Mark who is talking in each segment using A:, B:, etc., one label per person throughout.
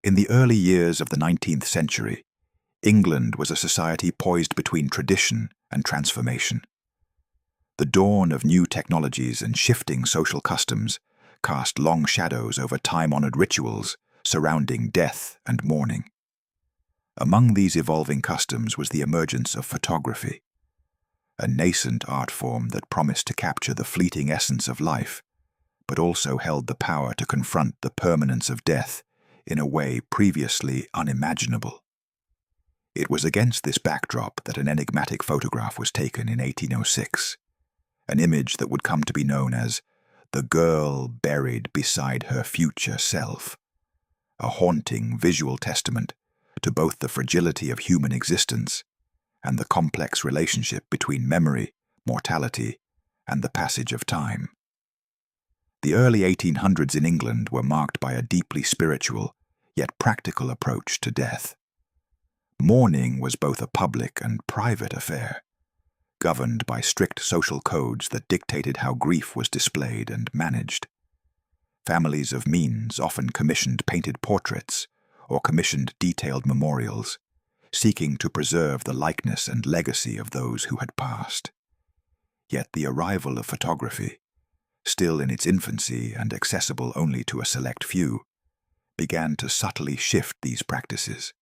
A: In the early years of the 19th century, England was a society poised between tradition and transformation. The dawn of new technologies and shifting social customs cast long shadows over time-honored rituals surrounding death and mourning. Among these evolving customs was the emergence of photography, a nascent art form that promised to capture the fleeting essence of life, but also held the power to confront the permanence of death in a way previously unimaginable. It was against this backdrop that an enigmatic photograph was taken in 1806, an image that would come to be known as the girl buried beside her future self, a haunting visual testament to both the fragility of human existence and the complex relationship between memory, mortality, and the passage of time. The early 1800s in England were marked by a deeply spiritual, yet practical approach to death. Mourning was both a public and private affair, governed by strict social codes that dictated how grief was displayed and managed. Families of means often commissioned painted portraits or commissioned detailed memorials, seeking to preserve the likeness and legacy of those who had passed. Yet the arrival of photography, still in its infancy and accessible only to a select few, began to subtly shift these practices.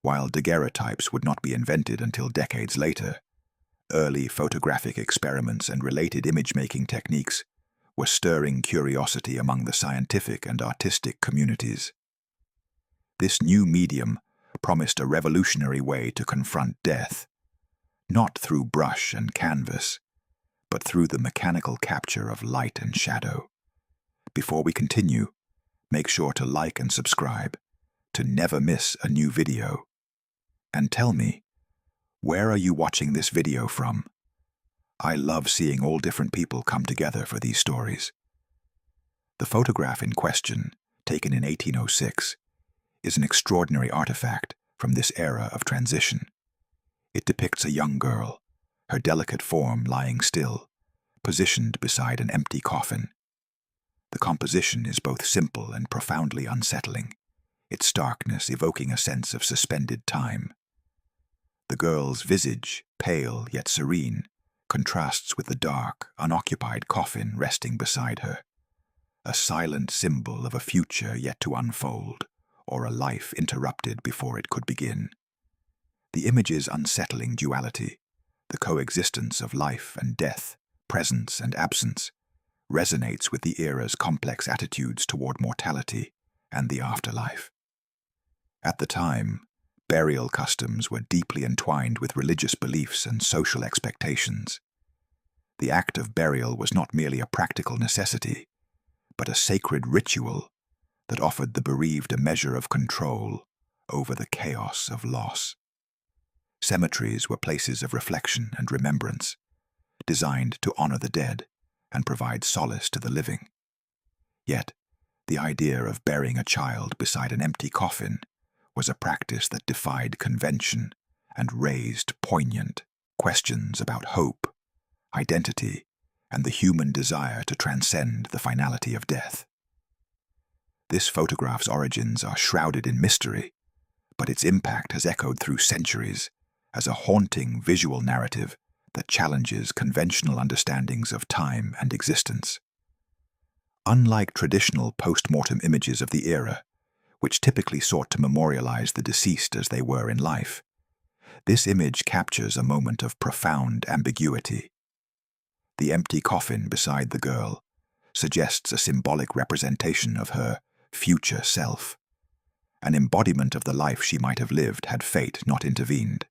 A: While daguerreotypes would not be invented until decades later, early photographic experiments and related image-making techniques were stirring curiosity among the scientific and artistic communities. This new medium promised a revolutionary way to confront death, not through brush and canvas, but through the mechanical capture of light and shadow. Before we continue, make sure to like and subscribe to never miss a new video. And tell me, where are you watching this video from? I love seeing all different people come together for these stories. The photograph in question, taken in 1806, is an extraordinary artifact from this era of transition. It depicts a young girl, her delicate form lying still, positioned beside an empty coffin. The composition is both simple and profoundly unsettling, its starkness evoking a sense of suspended time. The girl's visage, pale yet serene, contrasts with the dark, unoccupied coffin resting beside her, a silent symbol of a future yet to unfold, or a life interrupted before it could begin. The image's unsettling duality, the coexistence of life and death, presence and absence, resonates with the era's complex attitudes toward mortality and the afterlife. At the time, burial customs were deeply entwined with religious beliefs and social expectations. The act of burial was not merely a practical necessity, but a sacred ritual that offered the bereaved a measure of control over the chaos of loss. Cemeteries were places of reflection and remembrance, designed to honor the dead and provide solace to the living. Yet, the idea of burying a child beside an empty coffin was a practice that defied convention and raised poignant questions about hope, identity, and the human desire to transcend the finality of death. This photograph's origins are shrouded in mystery, but its impact has echoed through centuries as a haunting visual narrative that challenges conventional understandings of time and existence. Unlike traditional post-mortem images of the era, which typically sought to memorialize the deceased as they were in life, this image captures a moment of profound ambiguity. The empty coffin beside the girl suggests a symbolic representation of her future self, an embodiment of the life she might have lived had fate not intervened.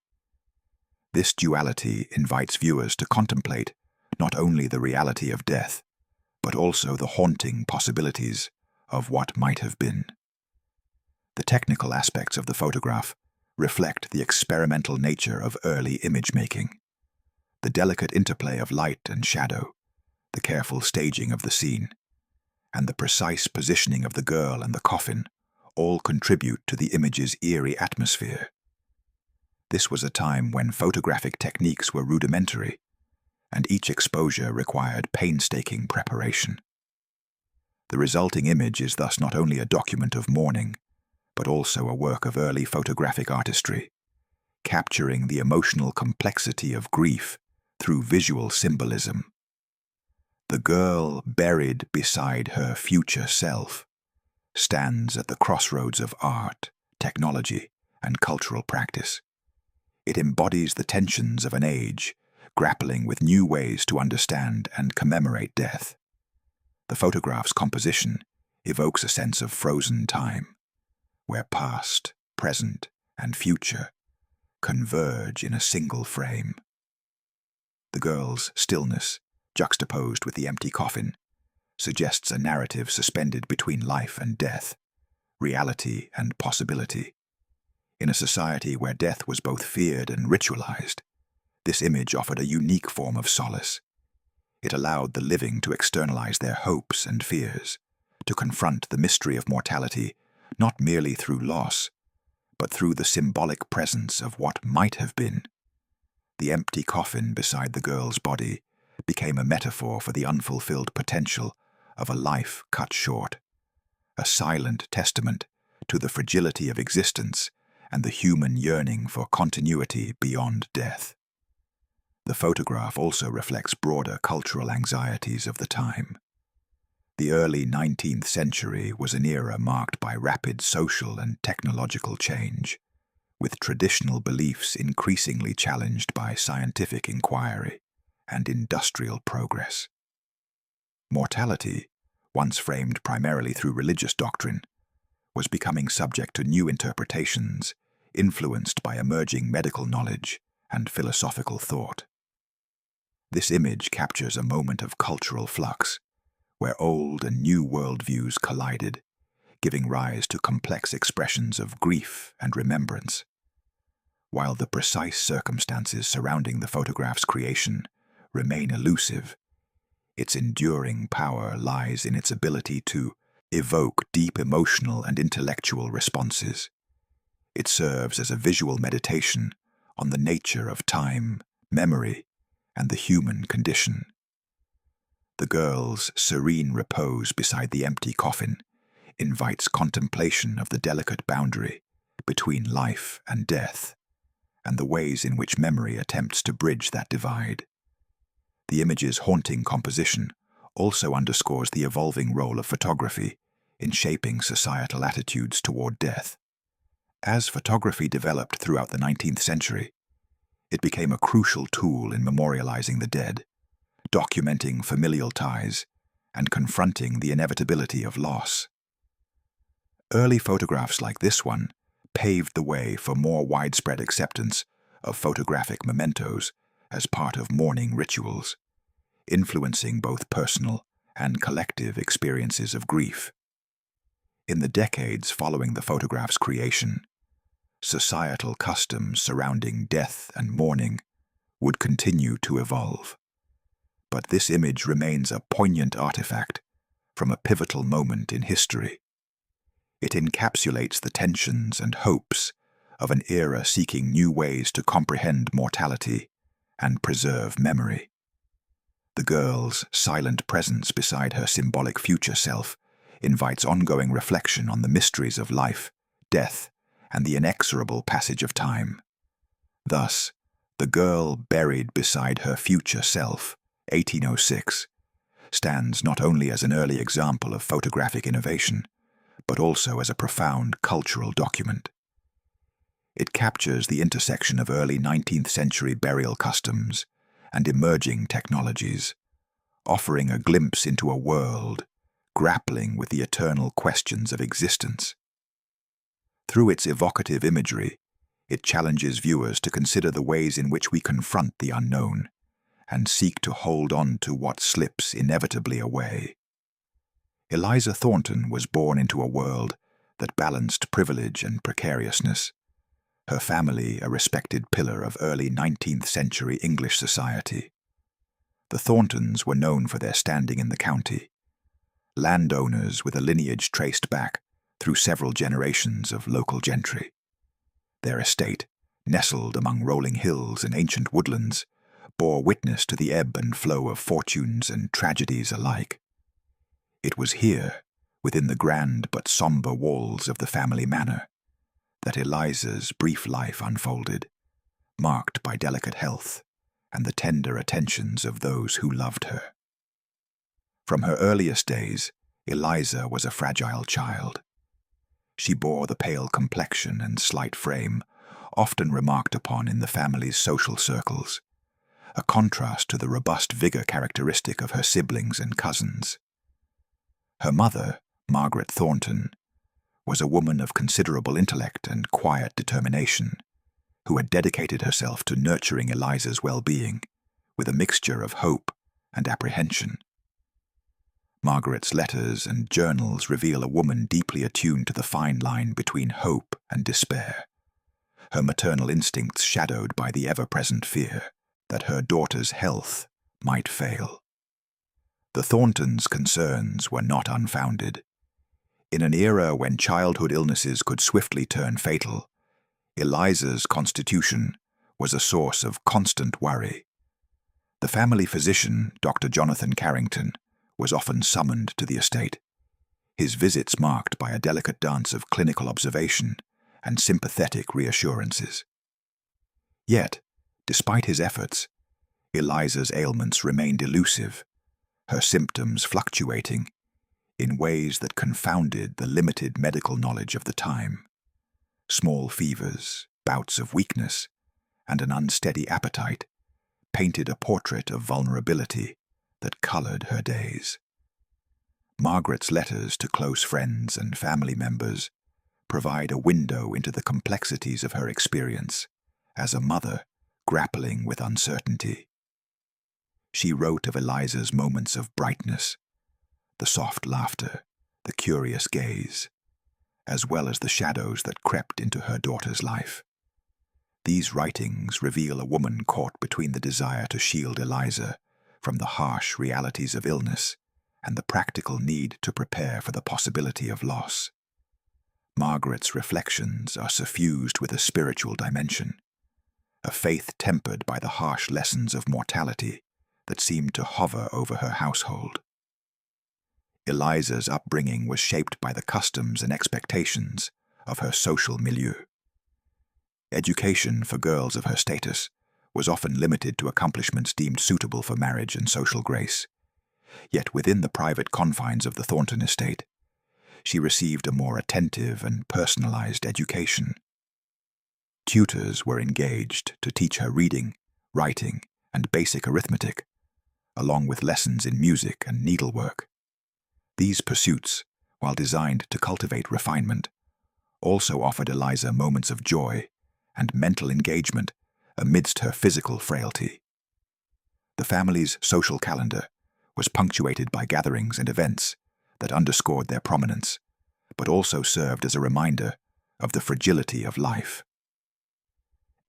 A: This duality invites viewers to contemplate not only the reality of death, but also the haunting possibilities of what might have been. The technical aspects of the photograph reflect the experimental nature of early image-making. The delicate interplay of light and shadow, the careful staging of the scene, and the precise positioning of the girl and the coffin all contribute to the image's eerie atmosphere. This was a time when photographic techniques were rudimentary, and each exposure required painstaking preparation. The resulting image is thus not only a document of mourning, but also a work of early photographic artistry, capturing the emotional complexity of grief through visual symbolism. The girl buried beside her future self stands at the crossroads of art, technology, and cultural practice. It embodies the tensions of an age, grappling with new ways to understand and commemorate death. The photograph's composition evokes a sense of frozen time, where past, present, and future converge in a single frame. The girl's stillness, juxtaposed with the empty coffin, suggests a narrative suspended between life and death, reality and possibility. In a society where death was both feared and ritualized, this image offered a unique form of solace. It allowed the living to externalize their hopes and fears, to confront the mystery of mortality not merely through loss, but through the symbolic presence of what might have been. The empty coffin beside the girl's body became a metaphor for the unfulfilled potential of a life cut short, a silent testament to the fragility of existence and the human yearning for continuity beyond death. The photograph also reflects broader cultural anxieties of the time. The early 19th century was an era marked by rapid social and technological change, with traditional beliefs increasingly challenged by scientific inquiry and industrial progress. Mortality, once framed primarily through religious doctrine, was becoming subject to new interpretations influenced by emerging medical knowledge and philosophical thought. This image captures a moment of cultural flux, where old and new worldviews collided, giving rise to complex expressions of grief and remembrance. While the precise circumstances surrounding the photograph's creation remain elusive, its enduring power lies in its ability to evoke deep emotional and intellectual responses. It serves as a visual meditation on the nature of time, memory, and the human condition. The girl's serene repose beside the empty coffin invites contemplation of the delicate boundary between life and death, and the ways in which memory attempts to bridge that divide. The image's haunting composition also underscores the evolving role of photography in shaping societal attitudes toward death. As photography developed throughout the 19th century, it became a crucial tool in memorializing the dead, documenting familial ties, and confronting the inevitability of loss. Early photographs like this one paved the way for more widespread acceptance of photographic mementos as part of mourning rituals, influencing both personal and collective experiences of grief. In the decades following the photograph's creation, societal customs surrounding death and mourning would continue to evolve. But this image remains a poignant artifact from a pivotal moment in history. It encapsulates the tensions and hopes of an era seeking new ways to comprehend mortality and preserve memory. The girl's silent presence beside her symbolic future self invites ongoing reflection on the mysteries of life, death, and the inexorable passage of time. Thus, the girl buried beside her future self, 1806, stands not only as an early example of photographic innovation, but also as a profound cultural document. It captures the intersection of early 19th century burial customs and emerging technologies, offering a glimpse into a world grappling with the eternal questions of existence. Through its evocative imagery, it challenges viewers to consider the ways in which we confront the unknown and seek to hold on to what slips inevitably away. Eliza Thornton was born into a world that balanced privilege and precariousness, her family a respected pillar of early 19th century English society. The Thorntons were known for their standing in the county, landowners with a lineage traced back through several generations of local gentry. Their estate, nestled among rolling hills and ancient woodlands, bore witness to the ebb and flow of fortunes and tragedies alike. It was here, within the grand but somber walls of the family manor, that Eliza's brief life unfolded, marked by delicate health and the tender attentions of those who loved her. From her earliest days, Eliza was a fragile child. She bore the pale complexion and slight frame, often remarked upon in the family's social circles, a contrast to the robust vigor characteristic of her siblings and cousins. Her mother, Margaret Thornton, was a woman of considerable intellect and quiet determination, who had dedicated herself to nurturing Eliza's well-being with a mixture of hope and apprehension. Margaret's letters and journals reveal a woman deeply attuned to the fine line between hope and despair, her maternal instincts shadowed by the ever-present fear that her daughter's health might fail. The Thorntons' concerns were not unfounded. In an era when childhood illnesses could swiftly turn fatal, Eliza's constitution was a source of constant worry. The family physician, Dr. Jonathan Carrington, was often summoned to the estate, his visits marked by a delicate dance of clinical observation and sympathetic reassurances. Yet, despite his efforts, Eliza's ailments remained elusive, her symptoms fluctuating in ways that confounded the limited medical knowledge of the time. Small fevers, bouts of weakness, and an unsteady appetite painted a portrait of vulnerability that colored her days. Margaret's letters to close friends and family members provide a window into the complexities of her experience as a mother grappling with uncertainty. She wrote of Eliza's moments of brightness, the soft laughter, the curious gaze, as well as the shadows that crept into her daughter's life. These writings reveal a woman caught between the desire to shield Eliza from the harsh realities of illness and the practical need to prepare for the possibility of loss. Margaret's reflections are suffused with a spiritual dimension, a faith tempered by the harsh lessons of mortality that seemed to hover over her household. Eliza's upbringing was shaped by the customs and expectations of her social milieu. Education for girls of her status was often limited to accomplishments deemed suitable for marriage and social grace. Yet within the private confines of the Thornton estate, she received a more attentive and personalized education. Tutors were engaged to teach her reading, writing, and basic arithmetic, along with lessons in music and needlework. These pursuits, while designed to cultivate refinement, also offered Eliza moments of joy and mental engagement amidst her physical frailty. The family's social calendar was punctuated by gatherings and events that underscored their prominence, but also served as a reminder of the fragility of life.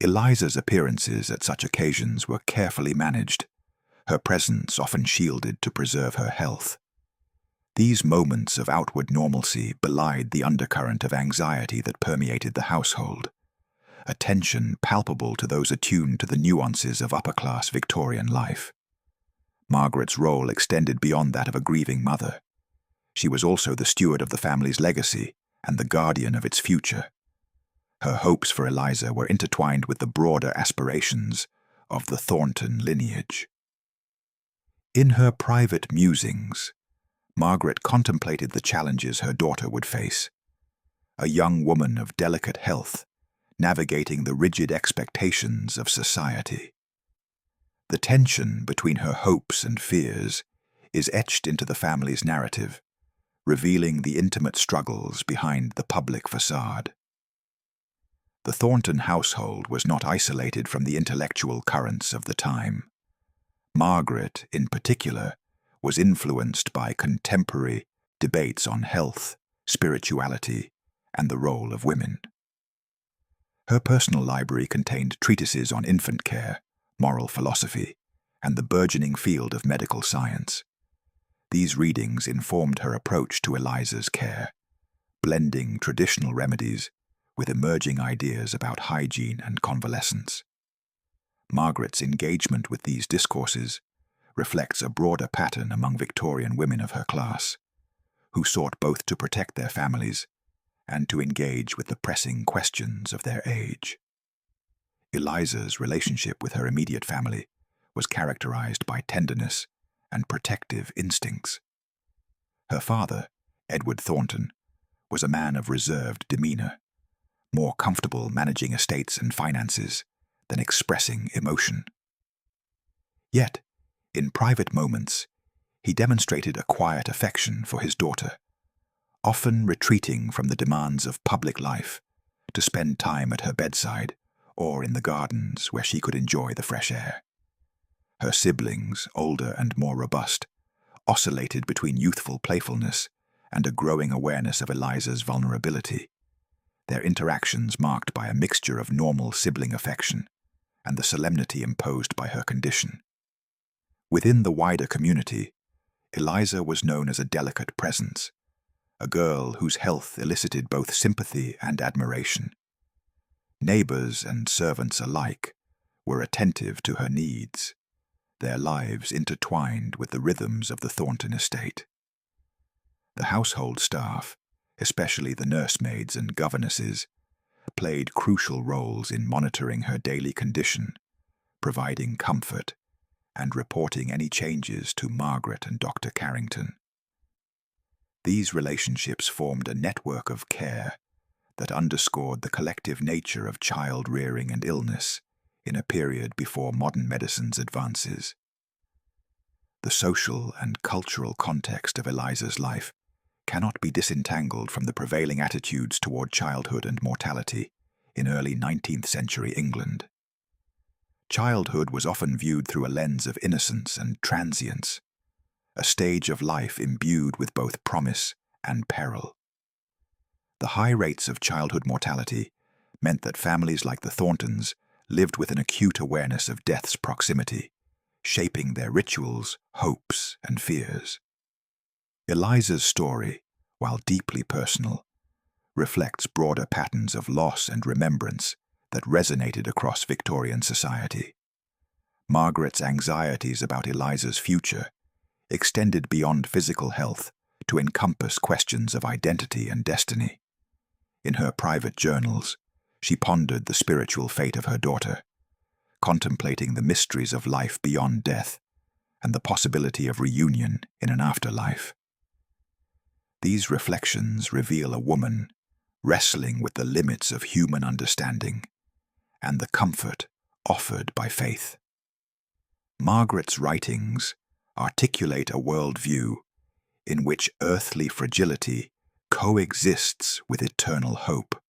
A: Eliza's appearances at such occasions were carefully managed, her presence often shielded to preserve her health. These moments of outward normalcy belied the undercurrent of anxiety that permeated the household, a tension palpable to those attuned to the nuances of upper-class Victorian life. Margaret's role extended beyond that of a grieving mother. She was also the steward of the family's legacy and the guardian of its future. Her hopes for Eliza were intertwined with the broader aspirations of the Thornton lineage. In her private musings, Margaret contemplated the challenges her daughter would face. A young woman of delicate health, navigating the rigid expectations of society. The tension between her hopes and fears is etched into the family's narrative, revealing the intimate struggles behind the public facade. The Thornton household was not isolated from the intellectual currents of the time. Margaret, in particular, was influenced by contemporary debates on health, spirituality, and the role of women. Her personal library contained treatises on infant care, moral philosophy, and the burgeoning field of medical science. These readings informed her approach to Eliza's care, blending traditional remedies with emerging ideas about hygiene and convalescence. Margaret's engagement with these discourses reflects a broader pattern among Victorian women of her class, who sought both to protect their families and to engage with the pressing questions of their age. Eliza's relationship with her immediate family was characterized by tenderness and protective instincts. Her father, Edward Thornton, was a man of reserved demeanor, more comfortable managing estates and finances than expressing emotion. Yet, in private moments, he demonstrated a quiet affection for his daughter, often retreating from the demands of public life to spend time at her bedside or in the gardens where she could enjoy the fresh air. Her siblings, older and more robust, oscillated between youthful playfulness and a growing awareness of Eliza's vulnerability, their interactions marked by a mixture of normal sibling affection and the solemnity imposed by her condition. Within the wider community, Eliza was known as a delicate presence, a girl whose health elicited both sympathy and admiration. Neighbors and servants alike were attentive to her needs, their lives intertwined with the rhythms of the Thornton estate. The household staff, especially the nursemaids and governesses, played crucial roles in monitoring her daily condition, providing comfort, and reporting any changes to Margaret and Dr. Carrington. These relationships formed a network of care that underscored the collective nature of child rearing and illness in a period before modern medicine's advances. The social and cultural context of Eliza's life cannot be disentangled from the prevailing attitudes toward childhood and mortality in early 19th century England. Childhood was often viewed through a lens of innocence and transience, a stage of life imbued with both promise and peril. The high rates of childhood mortality meant that families like the Thorntons lived with an acute awareness of death's proximity, shaping their rituals, hopes, and fears. Eliza's story, while deeply personal, reflects broader patterns of loss and remembrance that resonated across Victorian society. Margaret's anxieties about Eliza's future extended beyond physical health to encompass questions of identity and destiny. In her private journals, she pondered the spiritual fate of her daughter, contemplating the mysteries of life beyond death and the possibility of reunion in an afterlife. These reflections reveal a woman wrestling with the limits of human understanding and the comfort offered by faith. Margaret's writings articulate a worldview in which earthly fragility coexists with eternal hope,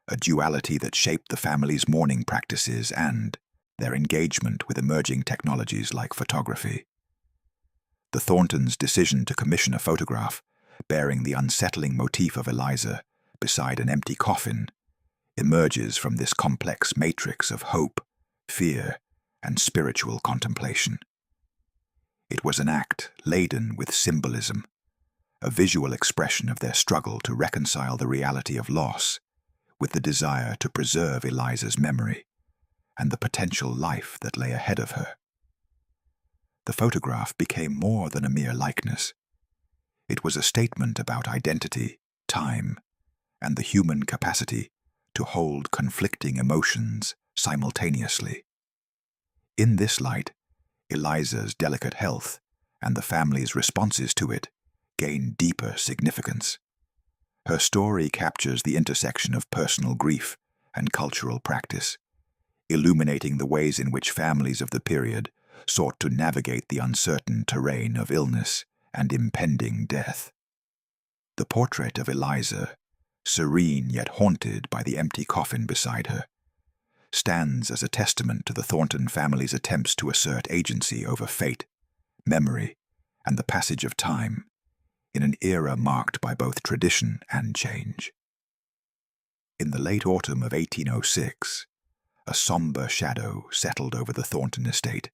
A: a duality that shaped the family's mourning practices and their engagement with emerging technologies like photography. The Thorntons' decision to commission a photograph bearing the unsettling motif of Eliza beside an empty coffin emerges from this complex matrix of hope, fear, and spiritual contemplation. It was an act laden with symbolism, a visual expression of their struggle to reconcile the reality of loss with the desire to preserve Eliza's memory and the potential life that lay ahead of her. The photograph became more than a mere likeness. It was a statement about identity, time, and the human capacity to hold conflicting emotions simultaneously. In this light, Eliza's delicate health and the family's responses to it gain deeper significance. Her story captures the intersection of personal grief and cultural practice, illuminating the ways in which families of the period sought to navigate the uncertain terrain of illness and impending death. The portrait of Eliza, serene yet haunted by the empty coffin beside her, stands as a testament to the Thornton family's attempts to assert agency over fate, memory, and the passage of time in an era marked by both tradition and change. In the late autumn of 1806, a somber shadow settled over the Thornton estate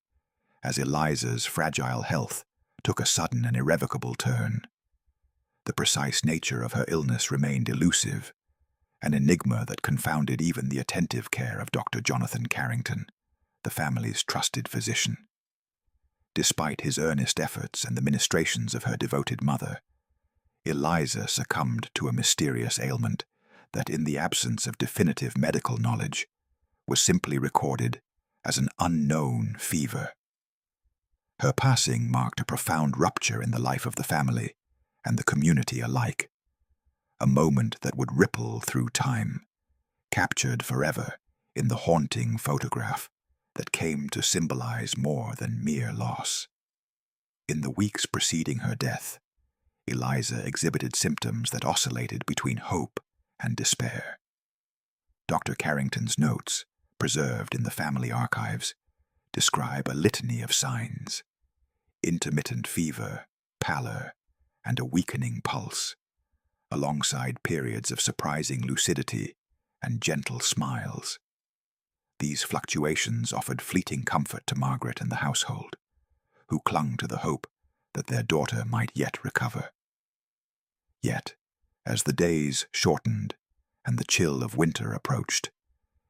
A: as Eliza's fragile health took a sudden and irrevocable turn. The precise nature of her illness remained elusive, an enigma that confounded even the attentive care of Dr. Jonathan Carrington, the family's trusted physician. Despite his earnest efforts and the ministrations of her devoted mother, Eliza succumbed to a mysterious ailment that, in the absence of definitive medical knowledge, was simply recorded as an unknown fever. Her passing marked a profound rupture in the life of the family and the community alike, a moment that would ripple through time, captured forever in the haunting photograph that came to symbolize more than mere loss. In the weeks preceding her death, Eliza exhibited symptoms that oscillated between hope and despair. Dr. Carrington's notes, preserved in the family archives, describe a litany of signs: intermittent fever, pallor, and a weakening pulse, alongside periods of surprising lucidity and gentle smiles. These fluctuations offered fleeting comfort to Margaret and the household, who clung to the hope that their daughter might yet recover. Yet, as the days shortened and the chill of winter approached,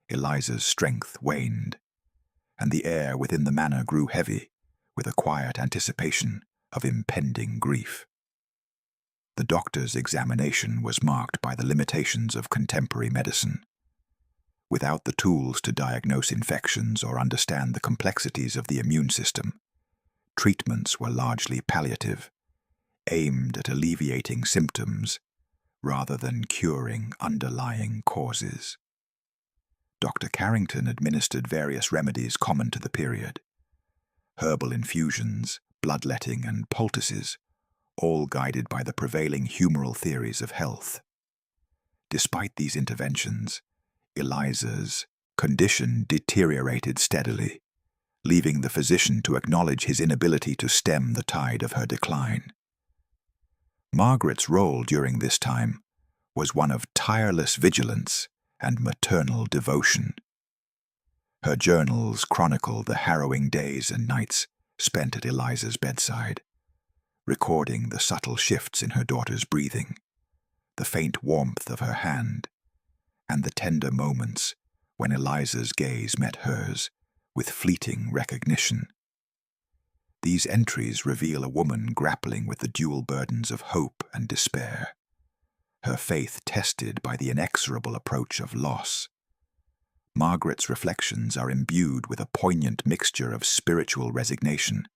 A: Eliza's strength waned, and the air within the manor grew heavy with a quiet anticipation of impending grief. The doctor's examination was marked by the limitations of contemporary medicine. Without the tools to diagnose infections or understand the complexities of the immune system, treatments were largely palliative, aimed at alleviating symptoms rather than curing underlying causes. Dr. Carrington administered various remedies common to the period: herbal infusions, bloodletting, and poultices, all guided by the prevailing humoral theories of health. Despite these interventions, Eliza's condition deteriorated steadily, leaving the physician to acknowledge his inability to stem the tide of her decline. Margaret's role during this time was one of tireless vigilance and maternal devotion. Her journals chronicle the harrowing days and nights spent at Eliza's bedside, recording the subtle shifts in her daughter's breathing, the faint warmth of her hand, and the tender moments when Eliza's gaze met hers with fleeting recognition. These entries reveal a woman grappling with the dual burdens of hope and despair, her faith tested by the inexorable approach of loss. Margaret's reflections are imbued with a poignant mixture of spiritual resignation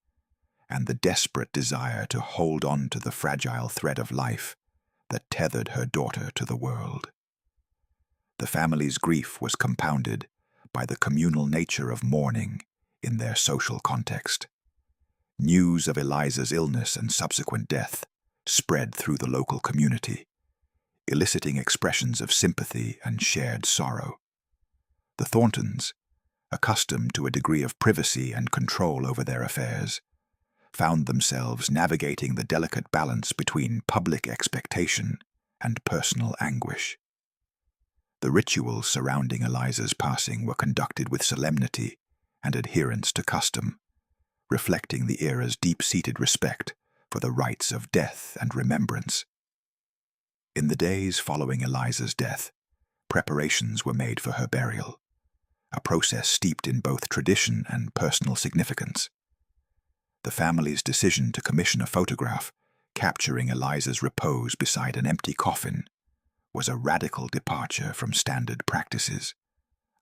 A: and the desperate desire to hold on to the fragile thread of life that tethered her daughter to the world. The family's grief was compounded by the communal nature of mourning in their social context. News of Eliza's illness and subsequent death spread through the local community, eliciting expressions of sympathy and shared sorrow. The Thorntons, accustomed to a degree of privacy and control over their affairs, found themselves navigating the delicate balance between public expectation and personal anguish. The rituals surrounding Eliza's passing were conducted with solemnity and adherence to custom, reflecting the era's deep-seated respect for the rites of death and remembrance. In the days following Eliza's death, preparations were made for her burial, a process steeped in both tradition and personal significance. The family's decision to commission a photograph capturing Eliza's repose beside an empty coffin was a radical departure from standard practices,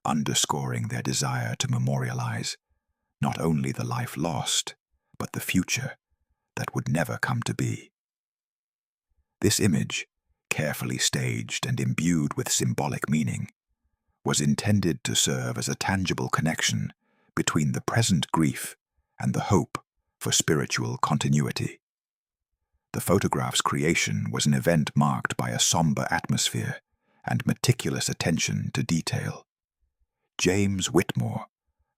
A: underscoring their desire to memorialize not only the life lost, but the future that would never come to be. This image, carefully staged and imbued with symbolic meaning, was intended to serve as a tangible connection between the present grief and the hope for spiritual continuity. The photograph's creation was an event marked by a somber atmosphere and meticulous attention to detail. James Whitmore,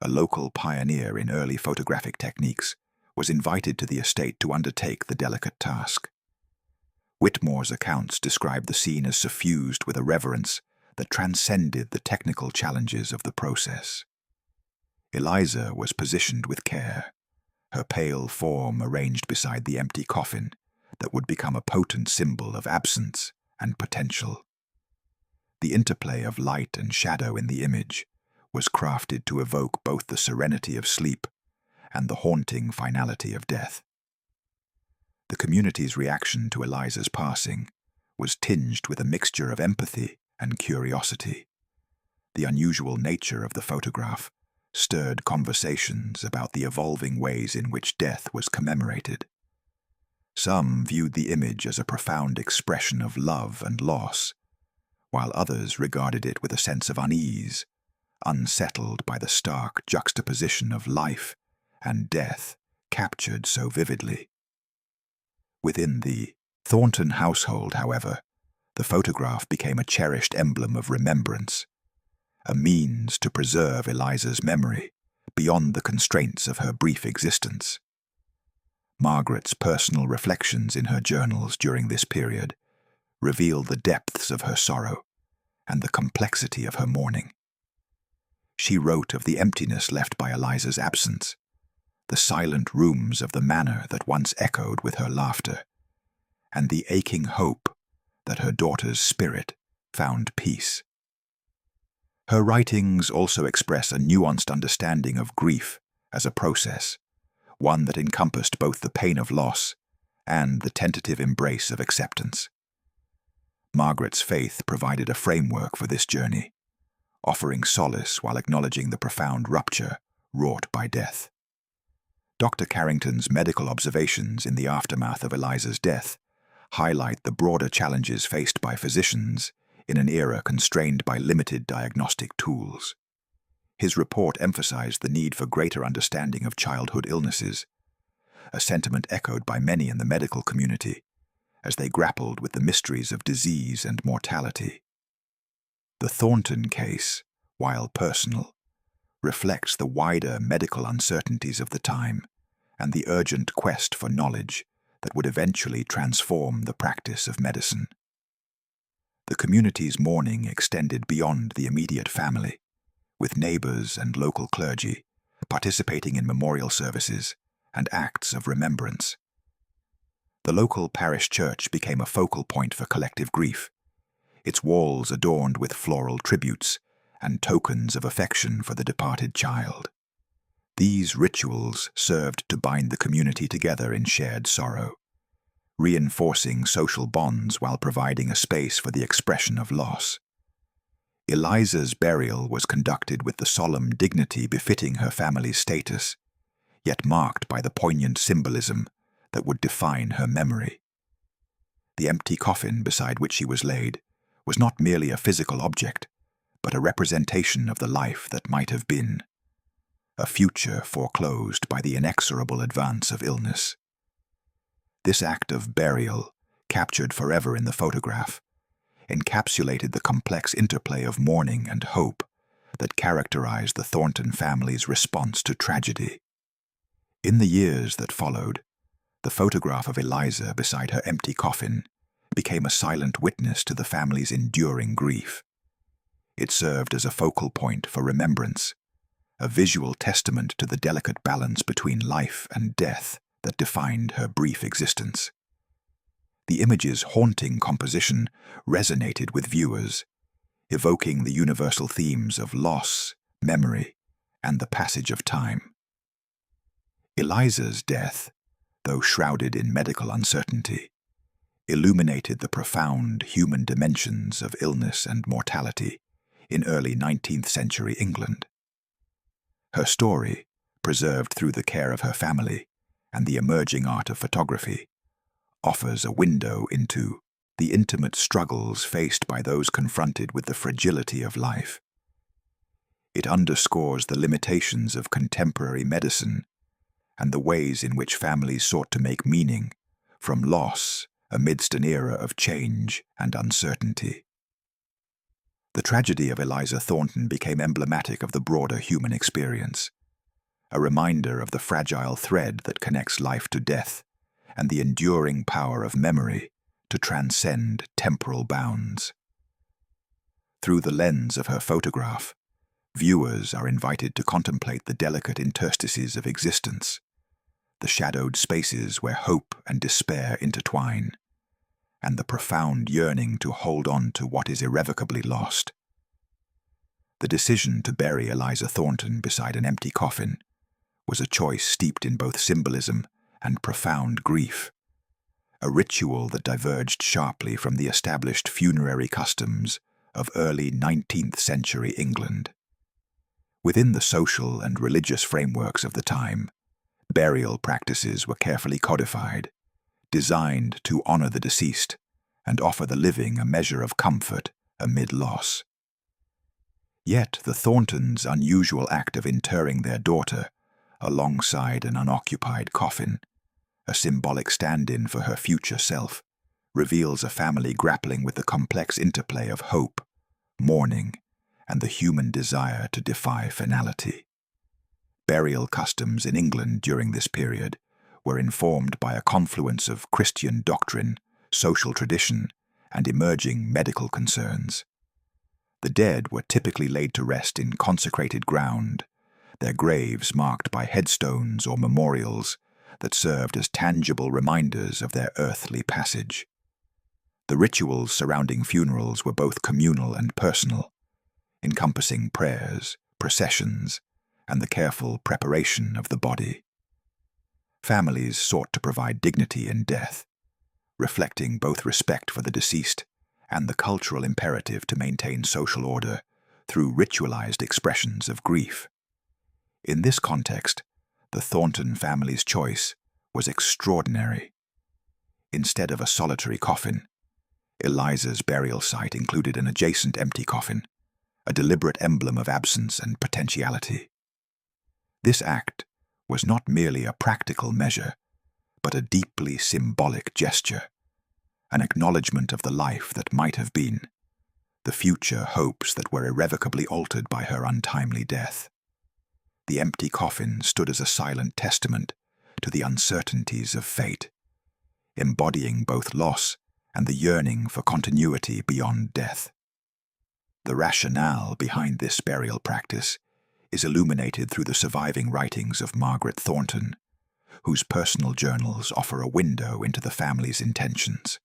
A: a local pioneer in early photographic techniques, was invited to the estate to undertake the delicate task. Whitmore's accounts describe the scene as suffused with a reverence that transcended the technical challenges of the process. Eliza was positioned with care, her pale form arranged beside the empty coffin that would become a potent symbol of absence and potential. The interplay of light and shadow in the image was crafted to evoke both the serenity of sleep and the haunting finality of death. The community's reaction to Eliza's passing was tinged with a mixture of empathy and curiosity. The unusual nature of the photograph stirred conversations about the evolving ways in which death was commemorated. Some viewed the image as a profound expression of love and loss, while others regarded it with a sense of unease, unsettled by the stark juxtaposition of life and death captured so vividly. Within the Thornton household, however, the photograph became a cherished emblem of remembrance, a means to preserve Eliza's memory beyond the constraints of her brief existence. Margaret's personal reflections in her journals during this period reveal the depths of her sorrow and the complexity of her mourning. She wrote of the emptiness left by Eliza's absence, the silent rooms of the manor that once echoed with her laughter, and the aching hope that her daughter's spirit found peace. Her writings also express a nuanced understanding of grief as a process, one that encompassed both the pain of loss and the tentative embrace of acceptance. Margaret's faith provided a framework for this journey, offering solace while acknowledging the profound rupture wrought by death. Dr. Carrington's medical observations in the aftermath of Eliza's death highlight the broader challenges faced by physicians in an era constrained by limited diagnostic tools. His report emphasized the need for greater understanding of childhood illnesses, a sentiment echoed by many in the medical community as they grappled with the mysteries of disease and mortality. The Thornton case, while personal, reflects the wider medical uncertainties of the time and the urgent quest for knowledge that would eventually transform the practice of medicine. The community's mourning extended beyond the immediate family, with neighbors and local clergy participating in memorial services and acts of remembrance. The local parish church became a focal point for collective grief, its walls adorned with floral tributes and tokens of affection for the departed child. These rituals served to bind the community together in shared sorrow, reinforcing social bonds while providing a space for the expression of loss. Eliza's burial was conducted with the solemn dignity befitting her family's status, yet marked by the poignant symbolism that would define her memory. The empty coffin beside which she was laid was not merely a physical object, but a representation of the life that might have been, a future foreclosed by the inexorable advance of illness. This act of burial, captured forever in the photograph, encapsulated the complex interplay of mourning and hope that characterized the Thornton family's response to tragedy. In the years that followed, the photograph of Eliza beside her empty coffin became a silent witness to the family's enduring grief. It served as a focal point for remembrance, a visual testament to the delicate balance between life and death that defined her brief existence. The image's haunting composition resonated with viewers, evoking the universal themes of loss, memory, and the passage of time. Eliza's death, though shrouded in medical uncertainty, illuminated the profound human dimensions of illness and mortality in early 19th century England. Her story, preserved through the care of her family and the emerging art of photography, offers a window into the intimate struggles faced by those confronted with the fragility of life. It underscores the limitations of contemporary medicine and the ways in which families sought to make meaning from loss amidst an era of change and uncertainty. The tragedy of Eliza Thornton became emblematic of the broader human experience, a reminder of the fragile thread that connects life to death and the enduring power of memory to transcend temporal bounds. Through the lens of her photograph, viewers are invited to contemplate the delicate interstices of existence, the shadowed spaces where hope and despair intertwine, and the profound yearning to hold on to what is irrevocably lost. The decision to bury Eliza Thornton beside an empty coffin was a choice steeped in both symbolism and profound grief, a ritual that diverged sharply from the established funerary customs of early 19th century England. Within the social and religious frameworks of the time, burial practices were carefully codified, designed to honor the deceased and offer the living a measure of comfort amid loss. Yet the Thorntons' unusual act of interring their daughter alongside an unoccupied coffin, a symbolic stand-in for her future self, reveals a family grappling with the complex interplay of hope, mourning, and the human desire to defy finality. Burial customs in England during this period were informed by a confluence of Christian doctrine, social tradition, and emerging medical concerns. The dead were typically laid to rest in consecrated ground, their graves marked by headstones or memorials that served as tangible reminders of their earthly passage. The rituals surrounding funerals were both communal and personal, encompassing prayers, processions, and the careful preparation of the body. Families sought to provide dignity in death, reflecting both respect for the deceased and the cultural imperative to maintain social order through ritualized expressions of grief. In this context, the Thornton family's choice was extraordinary. Instead of a solitary coffin, Eliza's burial site included an adjacent empty coffin, a deliberate emblem of absence and potentiality. This act was not merely a practical measure, but a deeply symbolic gesture, an acknowledgement of the life that might have been, the future hopes that were irrevocably altered by her untimely death. The empty coffin stood as a silent testament to the uncertainties of fate, embodying both loss and the yearning for continuity beyond death. The rationale behind this burial practice is illuminated through the surviving writings of Margaret Thornton, whose personal journals offer a window into the family's intentions.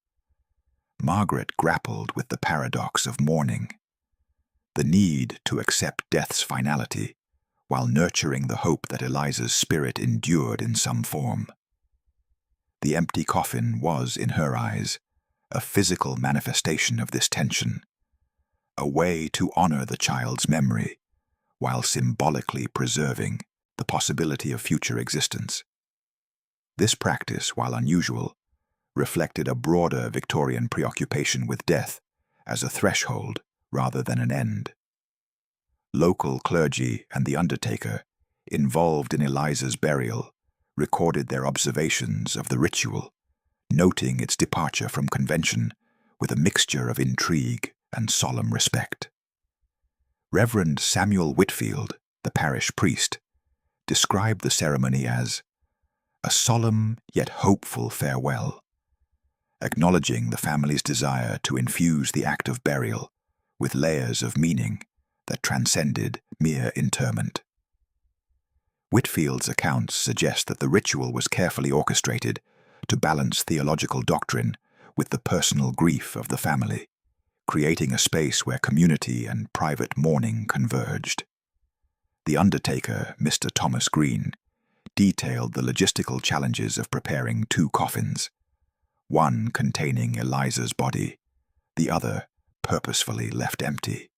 A: Margaret grappled with the paradox of mourning, the need to accept death's finality while nurturing the hope that Eliza's spirit endured in some form. The empty coffin was, in her eyes, a physical manifestation of this tension, a way to honor the child's memory while symbolically preserving the possibility of future existence. This practice, while unusual, reflected a broader Victorian preoccupation with death as a threshold rather than an end. Local clergy and the undertaker, involved in Eliza's burial, recorded their observations of the ritual, noting its departure from convention with a mixture of intrigue and solemn respect. Reverend Samuel Whitfield, the parish priest, described the ceremony as a solemn yet hopeful farewell, acknowledging the family's desire to infuse the act of burial with layers of meaning that transcended mere interment. Whitfield's accounts suggest that the ritual was carefully orchestrated to balance theological doctrine with the personal grief of the family, creating a space where community and private mourning converged. The undertaker, Mr. Thomas Green, detailed the logistical challenges of preparing two coffins, one containing Eliza's body, the other purposefully left empty.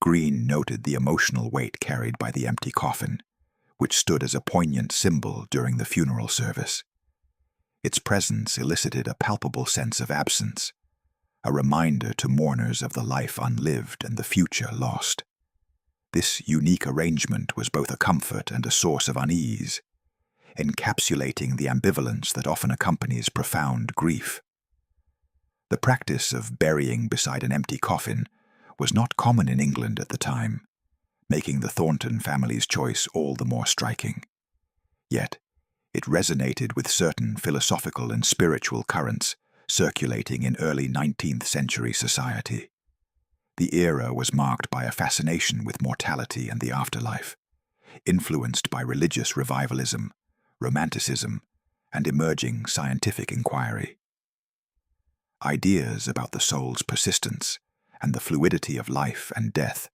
A: Green noted the emotional weight carried by the empty coffin, which stood as a poignant symbol during the funeral service. Its presence elicited a palpable sense of absence, a reminder to mourners of the life unlived and the future lost. This unique arrangement was both a comfort and a source of unease, encapsulating the ambivalence that often accompanies profound grief. The practice of burying beside an empty coffin was not common in England at the time, making the Thornton family's choice all the more striking. Yet, it resonated with certain philosophical and spiritual currents circulating in early 19th century society. The era was marked by a fascination with mortality and the afterlife, influenced by religious revivalism, romanticism, and emerging scientific inquiry. Ideas about the soul's persistence and the fluidity of life and death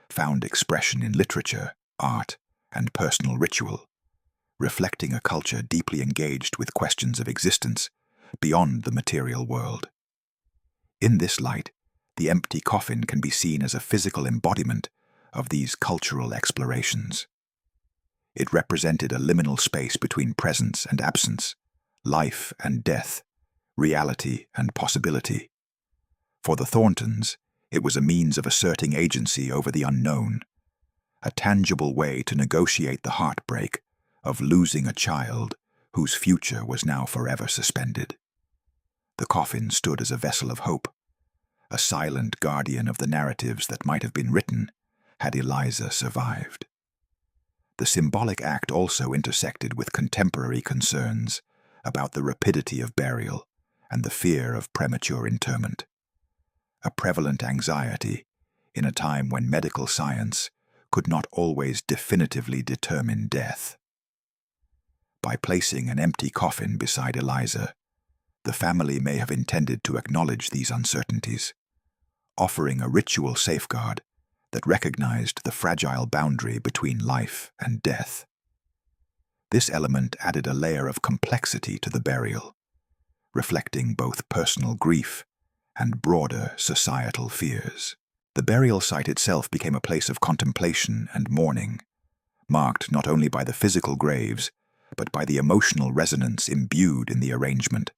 A: found expression in literature, art, and personal ritual, reflecting a culture deeply engaged with questions of existence beyond the material world. In this light, the empty coffin can be seen as a physical embodiment of these cultural explorations. It represented a liminal space between presence and absence, life and death, reality and possibility. For the Thorntons, it was a means of asserting agency over the unknown, a tangible way to negotiate the heartbreak of losing a child whose future was now forever suspended. The coffin stood as a vessel of hope, a silent guardian of the narratives that might have been written had Eliza survived. The symbolic act also intersected with contemporary concerns about the rapidity of burial and the fear of premature interment, a prevalent anxiety in a time when medical science could not always definitively determine death. By placing an empty coffin beside Eliza, the family may have intended to acknowledge these uncertainties, offering a ritual safeguard that recognized the fragile boundary between life and death. This element added a layer of complexity to the burial, reflecting both personal grief and broader societal fears. The burial site itself became a place of contemplation and mourning, marked not only by the physical graves, but by the emotional resonance imbued in the arrangement.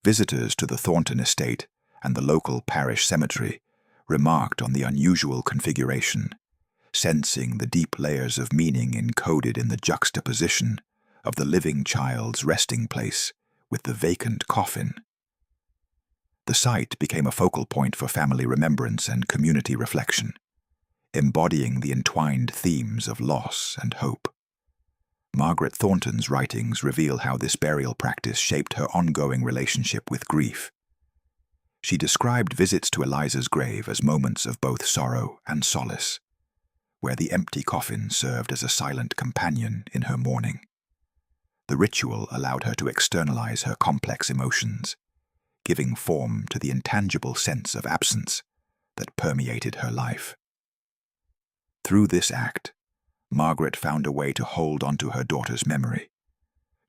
A: Visitors to the Thornton estate and the local parish cemetery remarked on the unusual configuration, sensing the deep layers of meaning encoded in the juxtaposition of the living child's resting place with the vacant coffin. The site became a focal point for family remembrance and community reflection, embodying the entwined themes of loss and hope. Margaret Thornton's writings reveal how this burial practice shaped her ongoing relationship with grief. She described visits to Eliza's grave as moments of both sorrow and solace, where the empty coffin served as a silent companion in her mourning. The ritual allowed her to externalize her complex emotions, giving form to the intangible sense of absence that permeated her life. Through this act, Margaret found a way to hold onto her daughter's memory,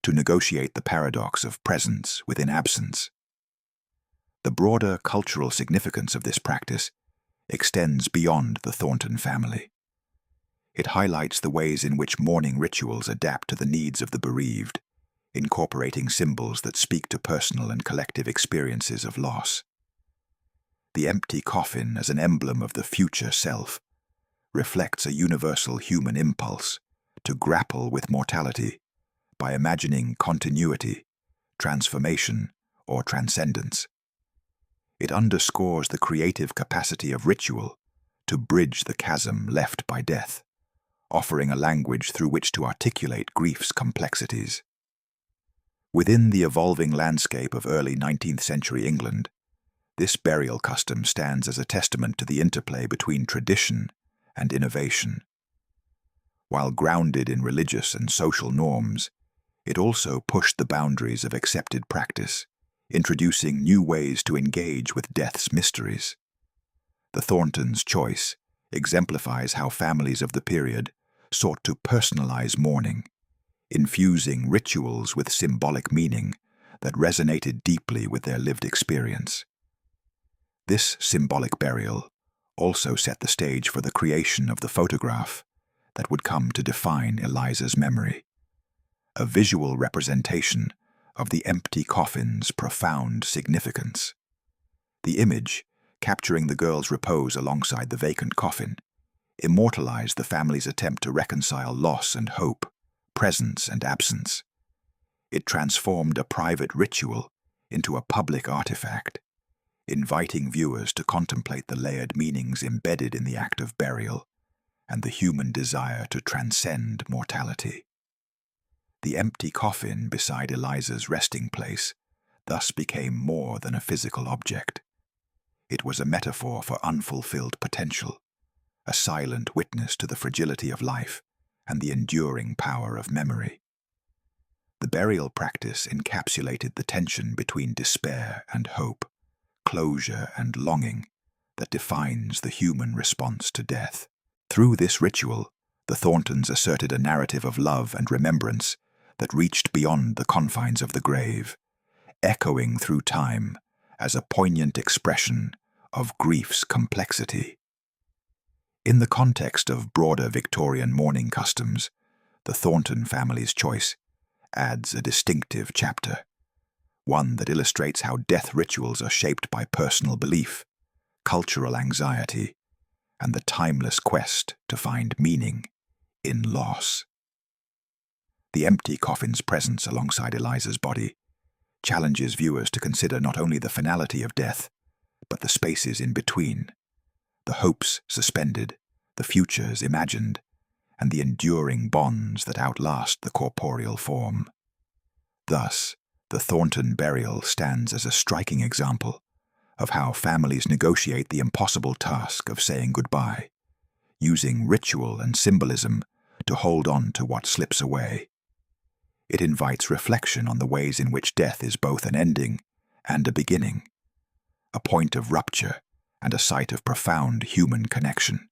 A: to negotiate the paradox of presence within absence. The broader cultural significance of this practice extends beyond the Thornton family. It highlights the ways in which mourning rituals adapt to the needs of the bereaved, incorporating symbols that speak to personal and collective experiences of loss. The empty coffin as an emblem of the future self reflects a universal human impulse to grapple with mortality by imagining continuity, transformation, or transcendence. It underscores the creative capacity of ritual to bridge the chasm left by death, offering a language through which to articulate grief's complexities. Within the evolving landscape of early 19th century England, this burial custom stands as a testament to the interplay between tradition and innovation. While grounded in religious and social norms, it also pushed the boundaries of accepted practice, introducing new ways to engage with death's mysteries. The Thorntons' choice exemplifies how families of the period sought to personalize mourning, infusing rituals with symbolic meaning that resonated deeply with their lived experience. This symbolic burial also set the stage for the creation of the photograph that would come to define Eliza's memory, a visual representation of the empty coffin's profound significance. The image, capturing the girl's repose alongside the vacant coffin, immortalized the family's attempt to reconcile loss and hope, presence and absence. It transformed a private ritual into a public artifact, inviting viewers to contemplate the layered meanings embedded in the act of burial and the human desire to transcend mortality. The empty coffin beside Eliza's resting place thus became more than a physical object. It was a metaphor for unfulfilled potential, a silent witness to the fragility of life and the enduring power of memory. The burial practice encapsulated the tension between despair and hope, closure and longing that defines the human response to death. Through this ritual, the Thorntons asserted a narrative of love and remembrance that reached beyond the confines of the grave, echoing through time as a poignant expression of grief's complexity. In the context of broader Victorian mourning customs, the Thornton family's choice adds a distinctive chapter, one that illustrates how death rituals are shaped by personal belief, cultural anxiety, and the timeless quest to find meaning in loss. The empty coffin's presence alongside Eliza's body challenges viewers to consider not only the finality of death, but the spaces in between, the hopes suspended, the futures imagined, and the enduring bonds that outlast the corporeal form. Thus, the Thornton burial stands as a striking example of how families negotiate the impossible task of saying goodbye, using ritual and symbolism to hold on to what slips away. It invites reflection on the ways in which death is both an ending and a beginning, a point of rupture and a site of profound human connection.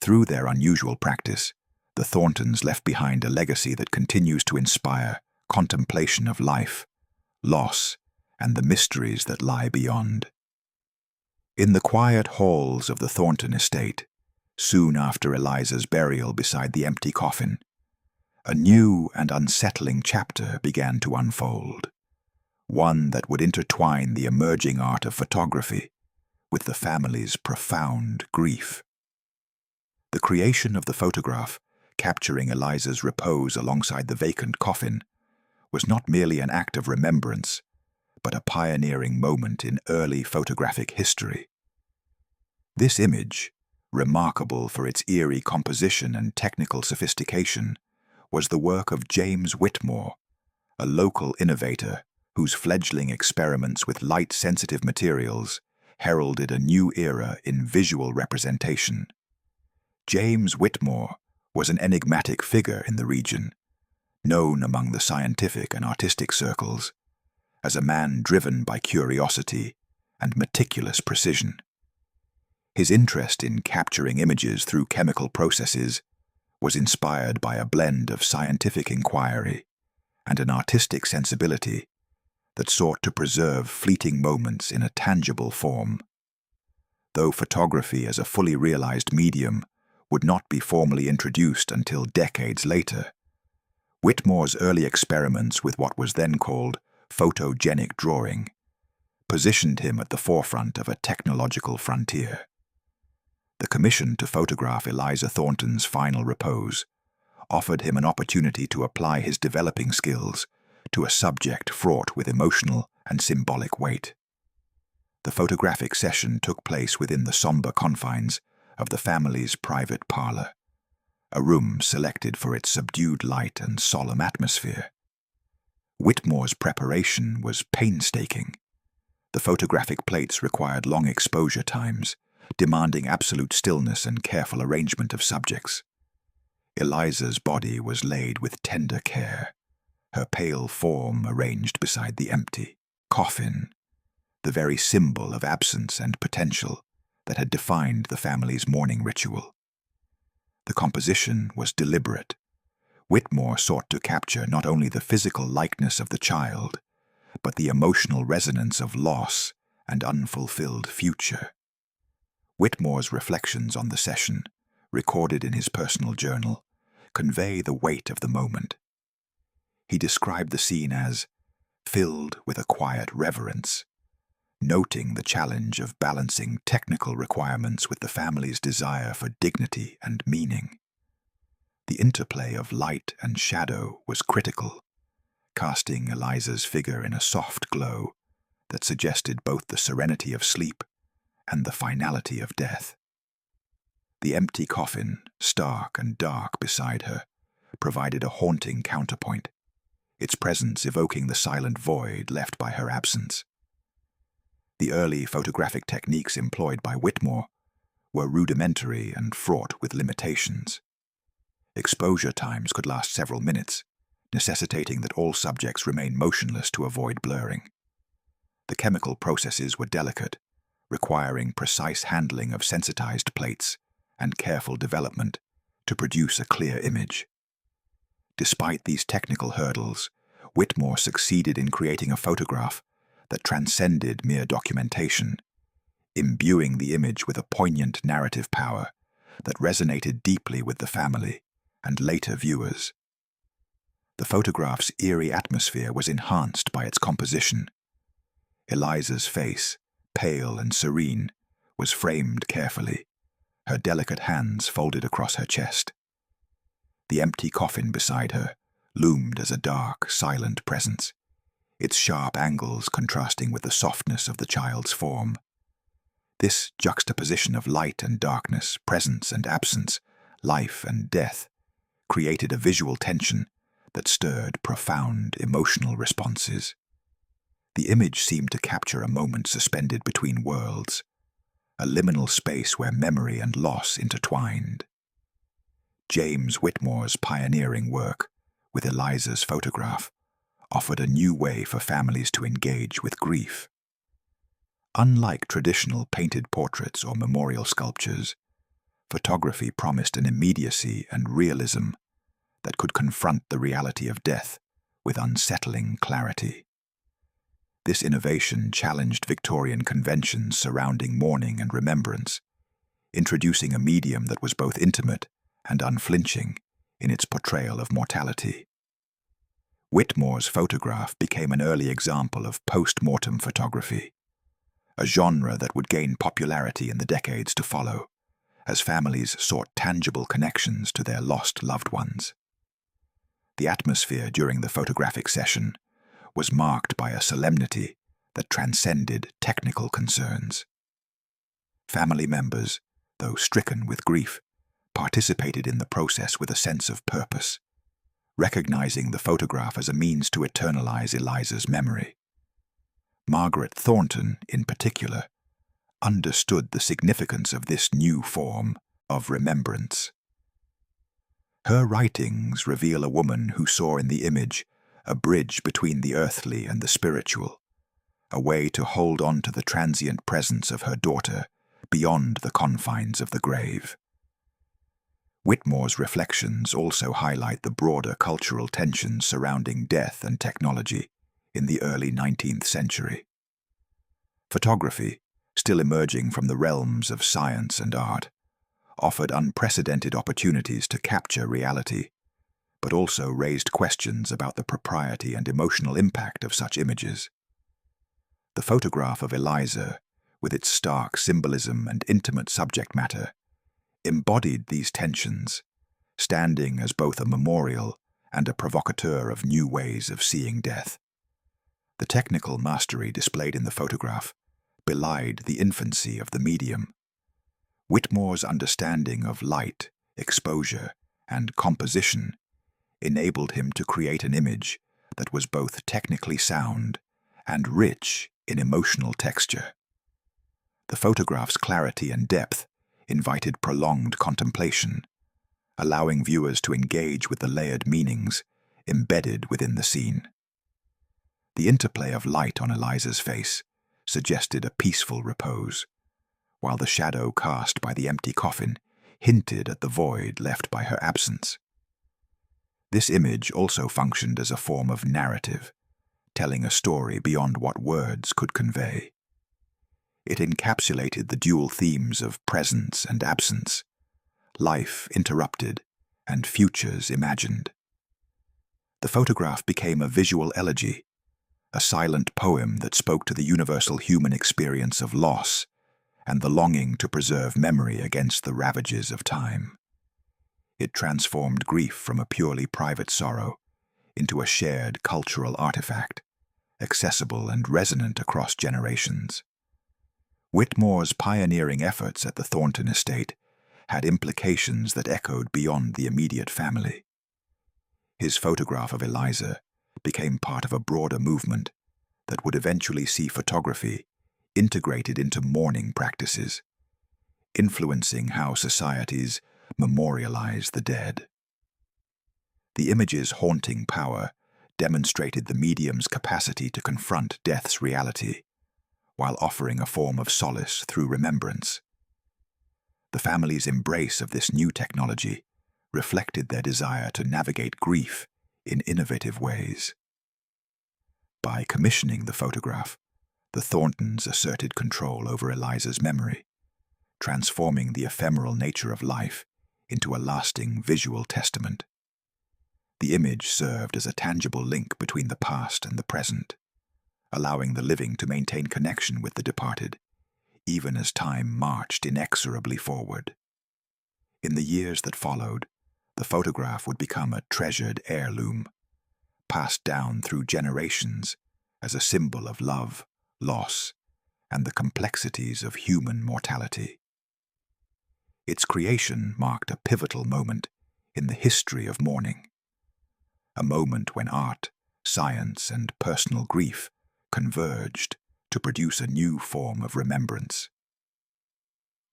A: Through their unusual practice, the Thorntons left behind a legacy that continues to inspire contemplation of life, loss, and the mysteries that lie beyond. In the quiet halls of the Thornton estate, soon after Eliza's burial beside the empty coffin, a new and unsettling chapter began to unfold, one that would intertwine the emerging art of photography with the family's profound grief. The creation of the photograph, capturing Eliza's repose alongside the vacant coffin, was not merely an act of remembrance, but a pioneering moment in early photographic history. This image, remarkable for its eerie composition and technical sophistication, was the work of James Whitmore, a local innovator whose fledgling experiments with light-sensitive materials heralded a new era in visual representation. James Whitmore was an enigmatic figure in the region, known among the scientific and artistic circles as a man driven by curiosity and meticulous precision. His interest in capturing images through chemical processes was inspired by a blend of scientific inquiry and an artistic sensibility that sought to preserve fleeting moments in a tangible form. Though photography as a fully realized medium would not be formally introduced until decades later, Whitmore's early experiments with what was then called photogenic drawing positioned him at the forefront of a technological frontier. The commission to photograph Eliza Thornton's final repose offered him an opportunity to apply his developing skills to a subject fraught with emotional and symbolic weight. The photographic session took place within the somber confines of the family's private parlor, a room selected for its subdued light and solemn atmosphere. Whitmore's preparation was painstaking. The photographic plates required long exposure times, demanding absolute stillness and careful arrangement of subjects. Eliza's body was laid with tender care, her pale form arranged beside the empty coffin, the very symbol of absence and potential that had defined the family's mourning ritual. The composition was deliberate. Whitmore sought to capture not only the physical likeness of the child, but the emotional resonance of loss and unfulfilled future. Whitmore's reflections on the session, recorded in his personal journal, convey the weight of the moment. He described the scene as filled with a quiet reverence, noting the challenge of balancing technical requirements with the family's desire for dignity and meaning. The interplay of light and shadow was critical, casting Eliza's figure in a soft glow that suggested both the serenity of sleep and the finality of death. The empty coffin, stark and dark beside her, provided a haunting counterpoint, its presence evoking the silent void left by her absence. The early photographic techniques employed by Whitmore were rudimentary and fraught with limitations. Exposure times could last several minutes, necessitating that all subjects remain motionless to avoid blurring. The chemical processes were delicate, requiring precise handling of sensitized plates and careful development to produce a clear image. Despite these technical hurdles, Whitmore succeeded in creating a photograph that transcended mere documentation, imbuing the image with a poignant narrative power that resonated deeply with the family and later viewers. The photograph's eerie atmosphere was enhanced by its composition. Eliza's face, pale and serene, was framed carefully, her delicate hands folded across her chest. The empty coffin beside her loomed as a dark, silent presence, its sharp angles contrasting with the softness of the child's form. This juxtaposition of light and darkness, presence and absence, life and death, created a visual tension that stirred profound emotional responses. The image seemed to capture a moment suspended between worlds, a liminal space where memory and loss intertwined. James Whitmore's pioneering work with Eliza's photograph offered a new way for families to engage with grief. Unlike traditional painted portraits or memorial sculptures, photography promised an immediacy and realism that could confront the reality of death with unsettling clarity. This innovation challenged Victorian conventions surrounding mourning and remembrance, introducing a medium that was both intimate and unflinching in its portrayal of mortality. Whitmore's photograph became an early example of post-mortem photography, a genre that would gain popularity in the decades to follow, as families sought tangible connections to their lost loved ones. The atmosphere during the photographic session was marked by a solemnity that transcended technical concerns. Family members, though stricken with grief, participated in the process with a sense of purpose, recognizing the photograph as a means to eternalize Eliza's memory. Margaret Thornton, in particular, understood the significance of this new form of remembrance. Her writings reveal a woman who saw in the image a bridge between the earthly and the spiritual, a way to hold on to the transient presence of her daughter beyond the confines of the grave. Whitmore's reflections also highlight the broader cultural tensions surrounding death and technology in the early 19th century. Photography, still emerging from the realms of science and art, offered unprecedented opportunities to capture reality, but also raised questions about the propriety and emotional impact of such images. The photograph of Eliza, with its stark symbolism and intimate subject matter, embodied these tensions, standing as both a memorial and a provocateur of new ways of seeing death. The technical mastery displayed in the photograph belied the infancy of the medium. Whitmore's understanding of light, exposure, and composition enabled him to create an image that was both technically sound and rich in emotional texture. The photograph's clarity and depth invited prolonged contemplation, allowing viewers to engage with the layered meanings embedded within the scene. The interplay of light on Eliza's face suggested a peaceful repose, while the shadow cast by the empty coffin hinted at the void left by her absence. This image also functioned as a form of narrative, telling a story beyond what words could convey. It encapsulated the dual themes of presence and absence, life interrupted and futures imagined. The photograph became a visual elegy, a silent poem that spoke to the universal human experience of loss and the longing to preserve memory against the ravages of time. It transformed grief from a purely private sorrow into a shared cultural artifact, accessible and resonant across generations. Whitmore's pioneering efforts at the Thornton estate had implications that echoed beyond the immediate family. His photograph of Eliza became part of a broader movement that would eventually see photography integrated into mourning practices, influencing how societies memorialize the dead. The image's haunting power demonstrated the medium's capacity to confront death's reality, while offering a form of solace through remembrance. The family's embrace of this new technology reflected their desire to navigate grief in innovative ways. by commissioning the photograph, the Thorntons asserted control over Eliza's memory, transforming the ephemeral nature of life into a lasting visual testament. The image served as a tangible link between the past and the present, allowing the living to maintain connection with the departed, even as time marched inexorably forward. In the years that followed, the photograph would become a treasured heirloom, passed down through generations as a symbol of love, loss, and the complexities of human mortality. Its creation marked a pivotal moment in the history of mourning, a moment when art, science, and personal grief converged to produce a new form of remembrance.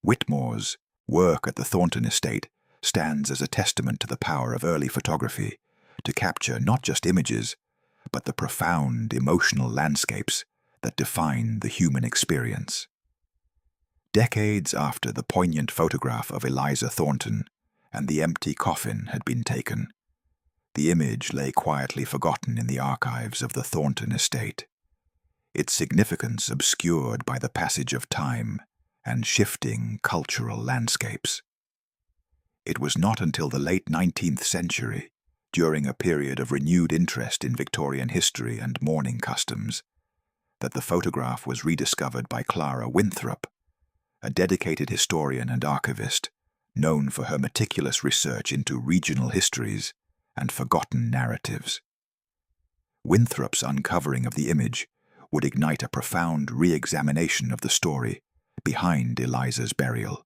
A: Whitmore's work at the Thornton estate stands as a testament to the power of early photography to capture not just images, but the profound emotional landscapes that define the human experience. Decades after the poignant photograph of Eliza Thornton and the empty coffin had been taken, the image lay quietly forgotten in the archives of the Thornton estate, its significance obscured by the passage of time and shifting cultural landscapes. It was not until the late 19th century, during a period of renewed interest in Victorian history and mourning customs, that the photograph was rediscovered by Clara Winthrop, a dedicated historian and archivist known for her meticulous research into regional histories and forgotten narratives. Winthrop's uncovering of the image would ignite a profound re-examination of the story behind Eliza's burial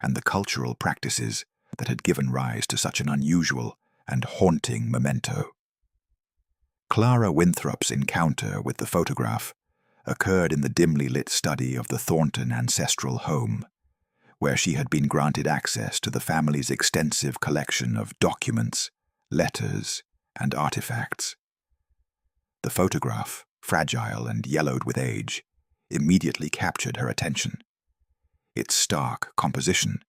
A: and the cultural practices that had given rise to such an unusual and haunting memento. Clara Winthrop's encounter with the photograph occurred in the dimly lit study of the Thornton ancestral home, where she had been granted access to the family's extensive collection of documents, letters, and artifacts. The photograph, fragile and yellowed with age, immediately captured her attention. Its stark composition,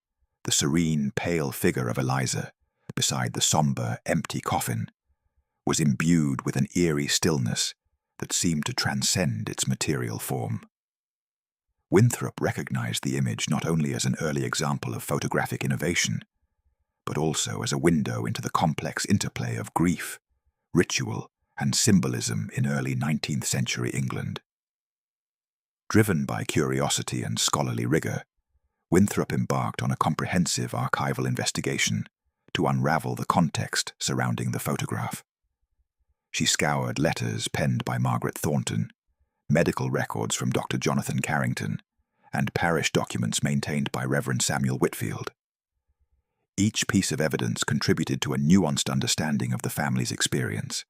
A: the serene, pale figure of Eliza beside the somber, empty coffin, was imbued with an eerie stillness that seemed to transcend its material form. Winthrop recognized the image not only as an early example of photographic innovation, but also as a window into the complex interplay of grief, ritual, and symbolism in early 19th century England. Driven by curiosity and scholarly rigor, Winthrop embarked on a comprehensive archival investigation to unravel the context surrounding the photograph. She scoured letters penned by Margaret Thornton, medical records from Dr. Jonathan Carrington, and parish documents maintained by Reverend Samuel Whitfield. Each piece of evidence contributed to a nuanced understanding of the family's experience,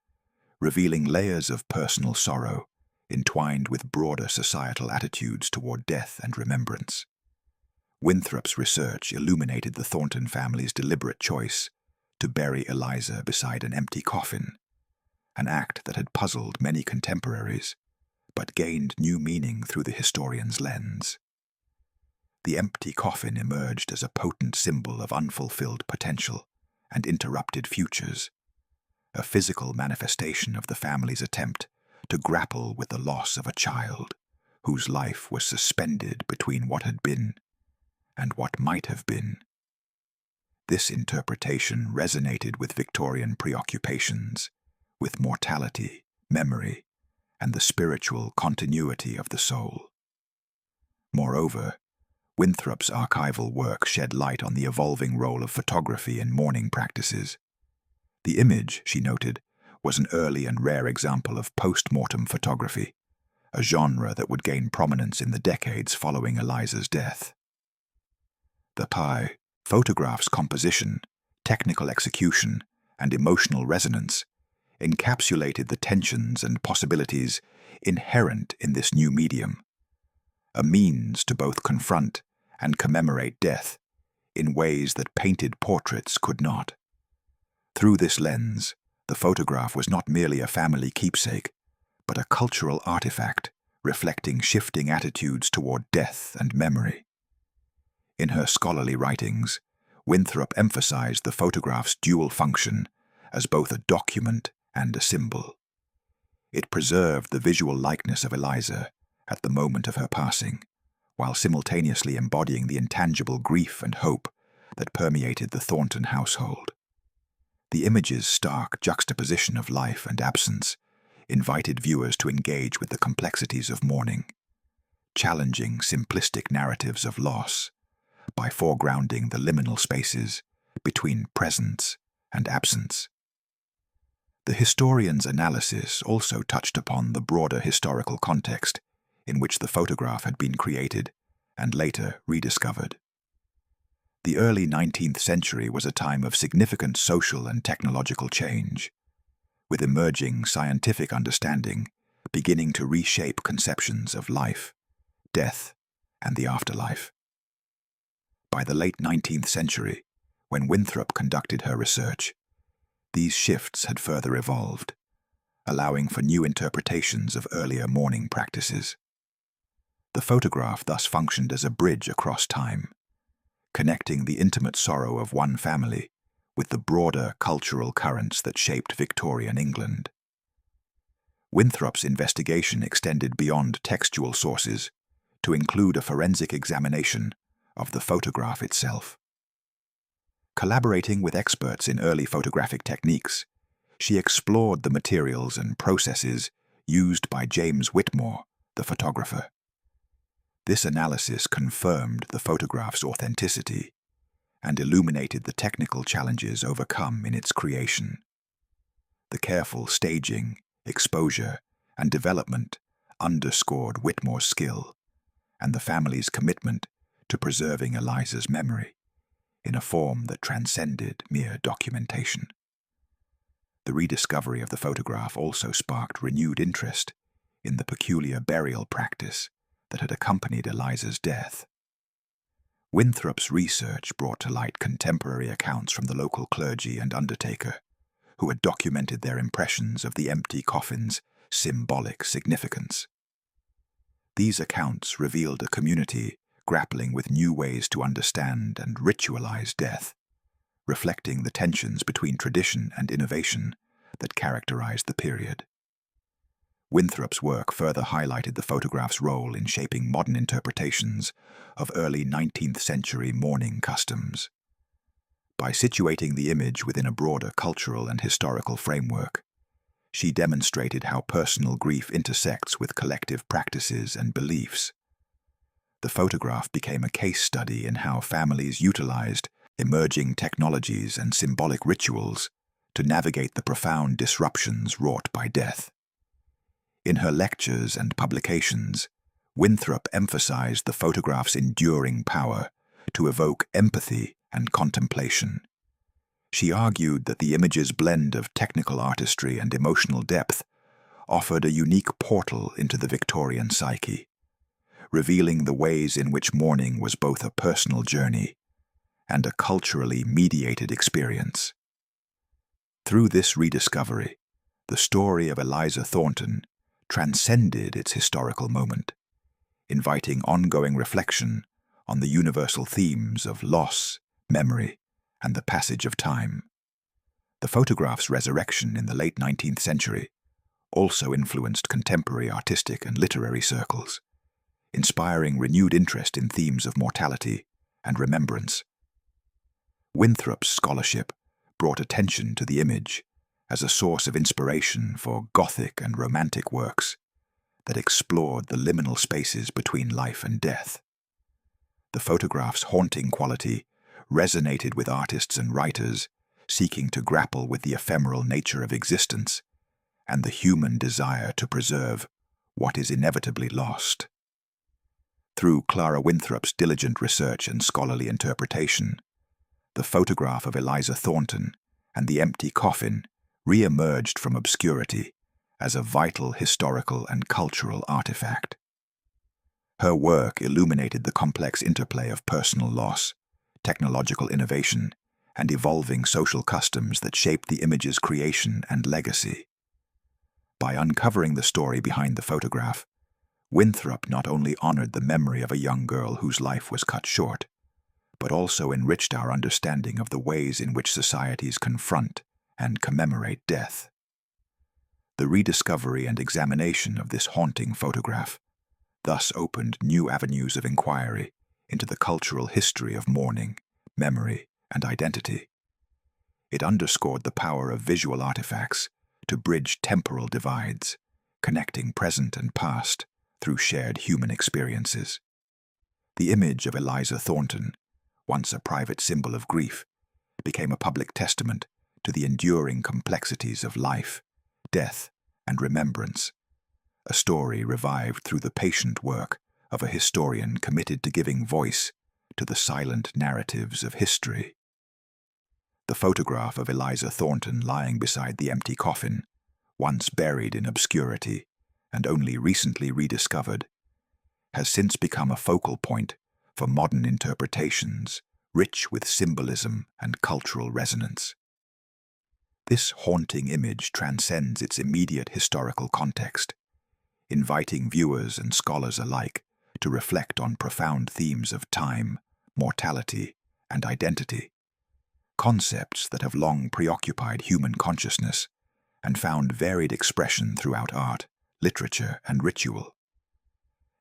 A: revealing layers of personal sorrow entwined with broader societal attitudes toward death and remembrance. Winthrop's research illuminated the Thornton family's deliberate choice to bury Eliza beside an empty coffin, an act that had puzzled many contemporaries, but gained new meaning through the historian's lens. The empty coffin emerged as a potent symbol of unfulfilled potential and interrupted futures, a physical manifestation of the family's attempt to grapple with the loss of a child whose life was suspended between what had been and what might have been. This interpretation resonated with Victorian preoccupations with mortality, memory, and the spiritual continuity of the soul. Moreover, Winthrop's archival work shed light on the evolving role of photography in mourning practices. The image, she noted, was an early and rare example of post-mortem photography, a genre that would gain prominence in the decades following Eliza's death. The photograph's composition, technical execution, and emotional resonance encapsulated the tensions and possibilities inherent in this new medium, a means to both confront and commemorate death in ways that painted portraits could not. Through this lens, the photograph was not merely a family keepsake, but a cultural artifact reflecting shifting attitudes toward death and memory. In her scholarly writings, Winthrop emphasized the photograph's dual function as both a document and a symbol. It preserved the visual likeness of Eliza at the moment of her passing, while simultaneously embodying the intangible grief and hope that permeated the Thornton household. The image's stark juxtaposition of life and absence invited viewers to engage with the complexities of mourning, challenging simplistic narratives of loss by foregrounding the liminal spaces between presence and absence. The historian's analysis also touched upon the broader historical context in which the photograph had been created and later rediscovered. The early 19th century was a time of significant social and technological change, with emerging scientific understanding beginning to reshape conceptions of life, death, and the afterlife. By the late 19th century, when Winthrop conducted her research, these shifts had further evolved, allowing for new interpretations of earlier mourning practices. The photograph thus functioned as a bridge across time, connecting the intimate sorrow of one family with the broader cultural currents that shaped Victorian England. Winthrop's investigation extended beyond textual sources to include a forensic examination of the photograph itself. Collaborating with experts in early photographic techniques, she explored the materials and processes used by James Whitmore, the photographer. This analysis confirmed the photograph's authenticity and illuminated the technical challenges overcome in its creation. The careful staging, exposure, and development underscored Whitmore's skill and the family's commitment to preserving Eliza's memory in a form that transcended mere documentation. The rediscovery of the photograph also sparked renewed interest in the peculiar burial practice that had accompanied Eliza's death. Winthrop's research brought to light contemporary accounts from the local clergy and undertaker, who had documented their impressions of the empty coffin's symbolic significance. These accounts revealed a community grappling with new ways to understand and ritualize death, reflecting the tensions between tradition and innovation that characterized the period. Winthrop's work further highlighted the photograph's role in shaping modern interpretations of early 19th century mourning customs. By situating the image within a broader cultural and historical framework, she demonstrated how personal grief intersects with collective practices and beliefs. The photograph became a case study in how families utilized emerging technologies and symbolic rituals to navigate the profound disruptions wrought by death. In her lectures and publications, Winthrop emphasized the photograph's enduring power to evoke empathy and contemplation. She argued that the image's blend of technical artistry and emotional depth offered a unique portal into the Victorian psyche, revealing the ways in which mourning was both a personal journey and a culturally mediated experience. Through this rediscovery, the story of Eliza Thornton transcended its historical moment, inviting ongoing reflection on the universal themes of loss, memory, and the passage of time. The photograph's resurrection in the late 19th century also influenced contemporary artistic and literary circles, inspiring renewed interest in themes of mortality and remembrance. Winthrop's scholarship brought attention to the image as a source of inspiration for Gothic and Romantic works that explored the liminal spaces between life and death. The photograph's haunting quality resonated with artists and writers seeking to grapple with the ephemeral nature of existence and the human desire to preserve what is inevitably lost. Through Clara Winthrop's diligent research and scholarly interpretation, the photograph of Eliza Thornton and the empty coffin re-emerged from obscurity as a vital historical and cultural artifact. Her work illuminated the complex interplay of personal loss, technological innovation, and evolving social customs that shaped the image's creation and legacy. By uncovering the story behind the photograph, Winthrop not only honored the memory of a young girl whose life was cut short, but also enriched our understanding of the ways in which societies confront and commemorate death. The rediscovery and examination of this haunting photograph thus opened new avenues of inquiry into the cultural history of mourning, memory, and identity. It underscored the power of visual artifacts to bridge temporal divides, connecting present and past through shared human experiences. The image of Eliza Thornton, once a private symbol of grief, became a public testament to the enduring complexities of life, death, and remembrance, a story revived through the patient work of a historian committed to giving voice to the silent narratives of history. The photograph of Eliza Thornton lying beside the empty coffin, once buried in obscurity and only recently rediscovered, has since become a focal point for modern interpretations, rich with symbolism and cultural resonance. This haunting image transcends its immediate historical context, inviting viewers and scholars alike to reflect on profound themes of time, mortality, and identity, concepts that have long preoccupied human consciousness and found varied expression throughout art, literature, and ritual.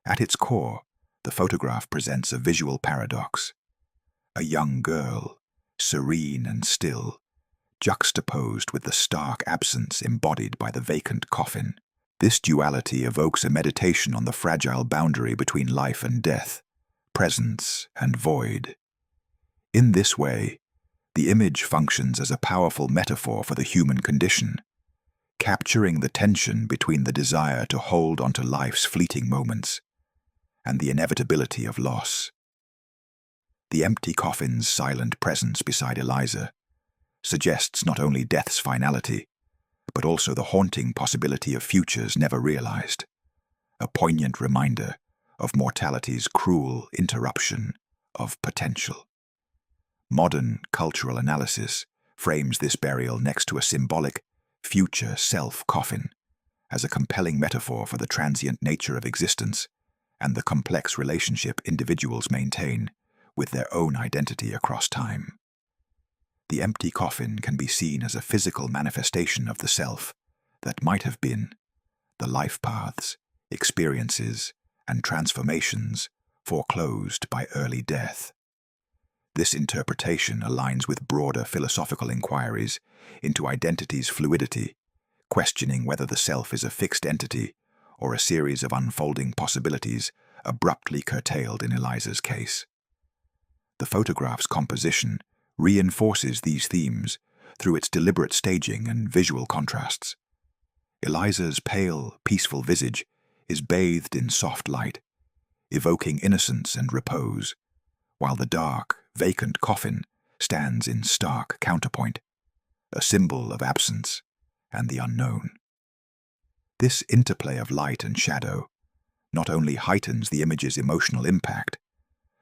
A: At its core, the photograph presents a visual paradox. A young girl, serene and still, juxtaposed with the stark absence embodied by the vacant coffin. This duality evokes a meditation on the fragile boundary between life and death, presence and void. In this way, the image functions as a powerful metaphor for the human condition, capturing the tension between the desire to hold onto life's fleeting moments and the inevitability of loss. The empty coffin's silent presence beside Eliza suggests not only death's finality, but also the haunting possibility of futures never realized, a poignant reminder of mortality's cruel interruption of potential. Modern cultural analysis frames this burial next to a symbolic future self coffin as a compelling metaphor for the transient nature of existence and the complex relationship individuals maintain with their own identity across time. The empty coffin can be seen as a physical manifestation of the self that might have been, the life paths, experiences, and transformations foreclosed by early death. This interpretation aligns with broader philosophical inquiries into identity's fluidity, questioning whether the self is a fixed entity or a series of unfolding possibilities abruptly curtailed in Eliza's case. The photograph's composition reinforces these themes through its deliberate staging and visual contrasts. Eliza's pale, peaceful visage is bathed in soft light, evoking innocence and repose, while the dark, vacant coffin stands in stark counterpoint, a symbol of absence and the unknown. This interplay of light and shadow not only heightens the image's emotional impact,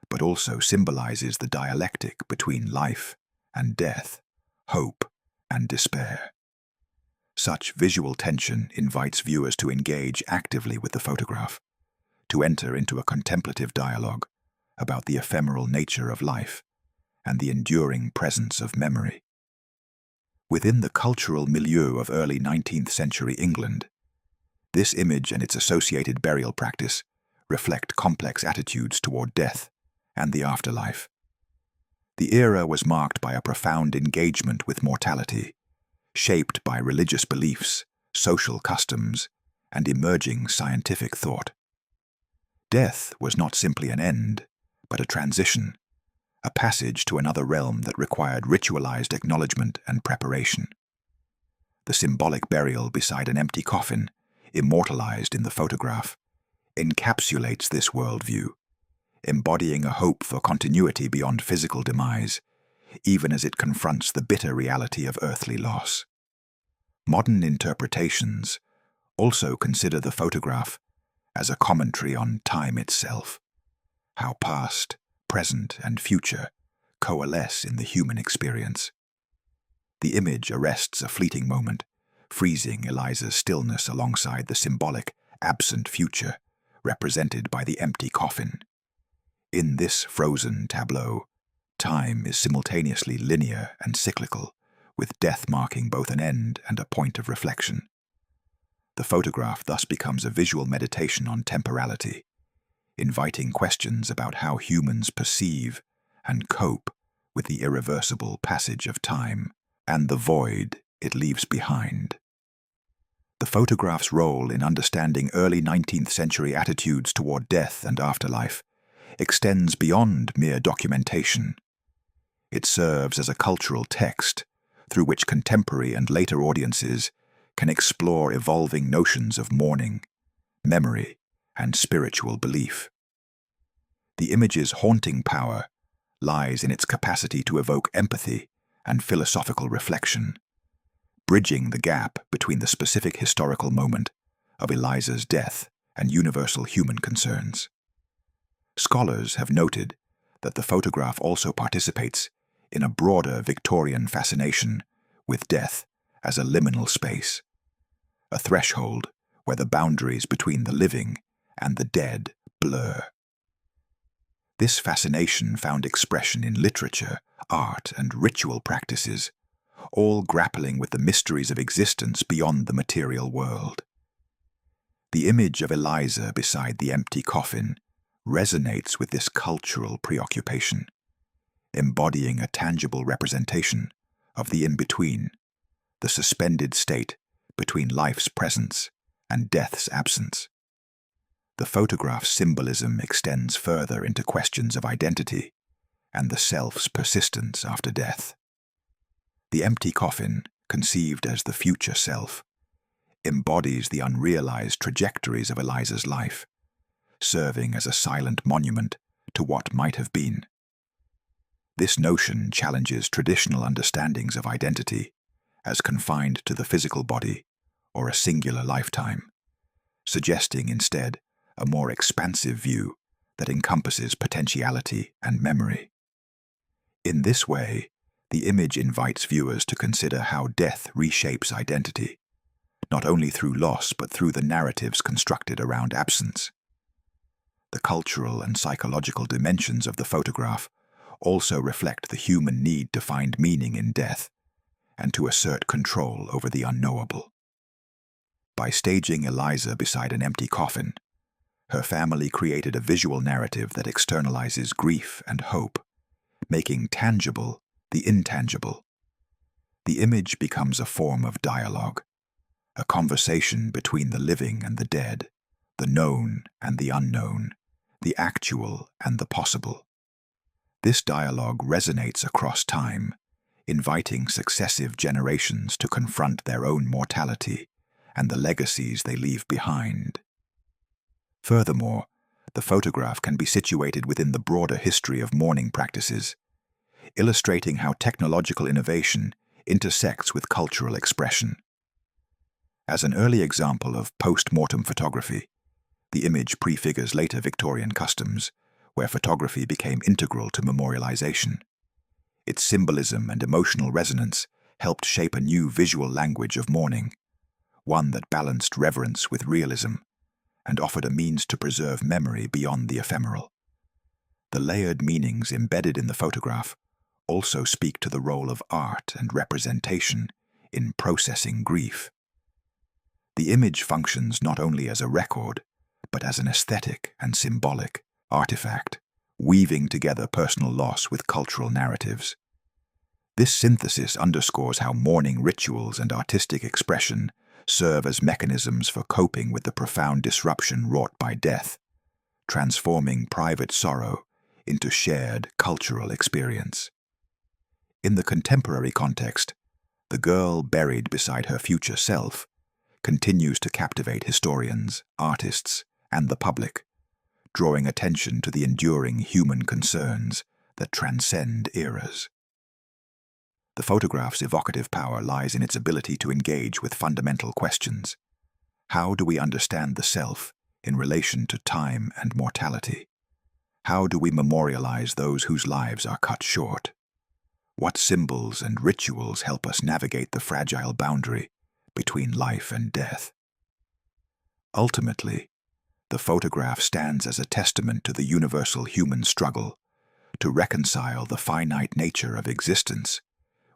A: but also symbolizes the dialectic between life and death, hope and despair. Such visual tension invites viewers to engage actively with the photograph, to enter into a contemplative dialogue about the ephemeral nature of life and the enduring presence of memory. Within the cultural milieu of early 19th century England, this image and its associated burial practice reflect complex attitudes toward death and the afterlife. The era was marked by a profound engagement with mortality, shaped by religious beliefs, social customs, and emerging scientific thought. Death was not simply an end, but a transition, a passage to another realm that required ritualized acknowledgement and preparation. The symbolic burial beside an empty coffin, immortalized in the photograph, encapsulates this worldview, embodying a hope for continuity beyond physical demise, even as it confronts the bitter reality of earthly loss. Modern interpretations also consider the photograph as a commentary on time itself, how past, present, and future coalesce in the human experience. The image arrests a fleeting moment, freezing Eliza's stillness alongside the symbolic, absent future represented by the empty coffin. In this frozen tableau, time is simultaneously linear and cyclical, with death marking both an end and a point of reflection. The photograph thus becomes a visual meditation on temporality, inviting questions about how humans perceive and cope with the irreversible passage of time and the void it leaves behind. The photograph's role in understanding early 19th century attitudes toward death and afterlife extends beyond mere documentation. It serves as a cultural text through which contemporary and later audiences can explore evolving notions of mourning, memory, and spiritual belief. The image's haunting power lies in its capacity to evoke empathy and philosophical reflection, bridging the gap between the specific historical moment of Eliza's death and universal human concerns. Scholars have noted that the photograph also participates in a broader Victorian fascination with death as a liminal space, a threshold where the boundaries between the living and the dead blur. This fascination found expression in literature, art, and ritual practices, all grappling with the mysteries of existence beyond the material world. The image of Eliza beside the empty coffin resonates with this cultural preoccupation, embodying a tangible representation of the in-between, the suspended state between life's presence and death's absence. The photograph's symbolism extends further into questions of identity and the self's persistence after death. The empty coffin, conceived as the future self, embodies the unrealized trajectories of Eliza's life, serving as a silent monument to what might have been. This notion challenges traditional understandings of identity as confined to the physical body or a singular lifetime, suggesting instead a more expansive view that encompasses potentiality and memory. In this way, the image invites viewers to consider how death reshapes identity, not only through loss but through the narratives constructed around absence. The cultural and psychological dimensions of the photograph also reflect the human need to find meaning in death and to assert control over the unknowable. By staging Eliza beside an empty coffin, her family created a visual narrative that externalizes grief and hope, making tangible the intangible. The image becomes a form of dialogue, a conversation between the living and the dead, the known and the unknown, the actual and the possible. This dialogue resonates across time, inviting successive generations to confront their own mortality and the legacies they leave behind. Furthermore, the photograph can be situated within the broader history of mourning practices, illustrating how technological innovation intersects with cultural expression. As an early example of post-mortem photography, the image prefigures later Victorian customs, where photography became integral to memorialization. Its symbolism and emotional resonance helped shape a new visual language of mourning, one that balanced reverence with realism and offered a means to preserve memory beyond the ephemeral. The layered meanings embedded in the photograph also speak to the role of art and representation in processing grief. The image functions not only as a record, but as an aesthetic and symbolic artifact, weaving together personal loss with cultural narratives. This synthesis underscores how mourning rituals and artistic expression serve as mechanisms for coping with the profound disruption wrought by death, transforming private sorrow into shared cultural experience. In the contemporary context, the girl buried beside her future self continues to captivate historians, artists, and the public, drawing attention to the enduring human concerns that transcend eras. The photograph's evocative power lies in its ability to engage with fundamental questions. How do we understand the self in relation to time and mortality? How do we memorialize those whose lives are cut short? What symbols and rituals help us navigate the fragile boundary between life and death? Ultimately, the photograph stands as a testament to the universal human struggle to reconcile the finite nature of existence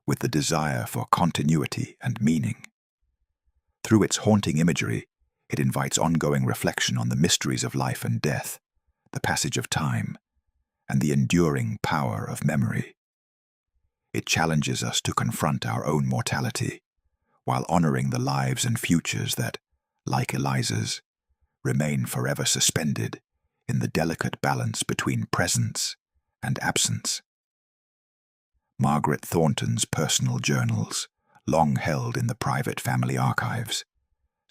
A: with the desire for continuity and meaning. Through its haunting imagery, It invites ongoing reflection on the mysteries of life and death, the passage of time, and the enduring power of memory. It challenges us to confront our own mortality, while honoring the lives and futures that, like Eliza's, remain forever suspended in the delicate balance between presence and absence. Margaret Thornton's personal journals, long held in the private family archives,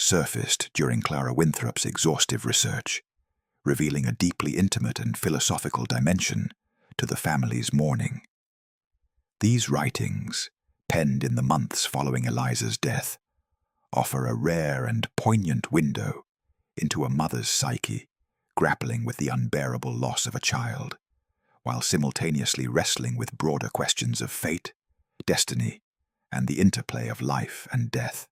A: surfaced during Clara Winthrop's exhaustive research, revealing a deeply intimate and philosophical dimension to the family's mourning. These writings, penned in the months following Eliza's death, offer a rare and poignant window into a mother's psyche, grappling with the unbearable loss of a child, while simultaneously wrestling with broader questions of fate, destiny, and the interplay of life and death.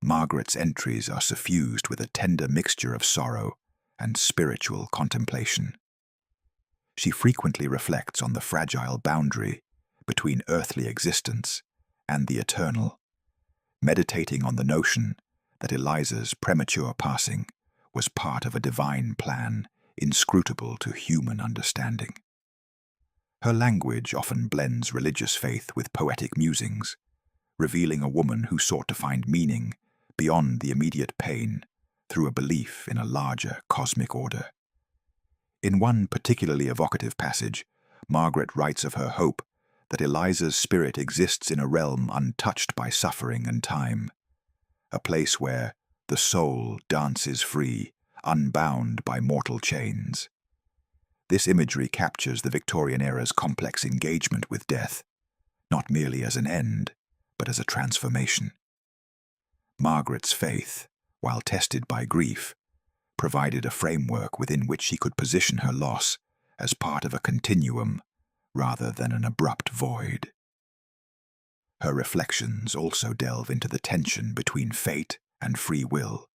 A: Margaret's entries are suffused with a tender mixture of sorrow and spiritual contemplation. She frequently reflects on the fragile boundary between earthly existence and the eternal, meditating on the notion that Eliza's premature passing was part of a divine plan inscrutable to human understanding. Her language often blends religious faith with poetic musings, revealing a woman who sought to find meaning beyond the immediate pain through a belief in a larger cosmic order. In one particularly evocative passage, Margaret writes of her hope that Eliza's spirit exists in a realm untouched by suffering and time, a place where the soul dances free, unbound by mortal chains. This imagery captures the Victorian era's complex engagement with death, not merely as an end, but as a transformation. Margaret's faith, while tested by grief, provided a framework within which she could position her loss as part of a continuum rather than an abrupt void. Her reflections also delve into the tension between fate and free will,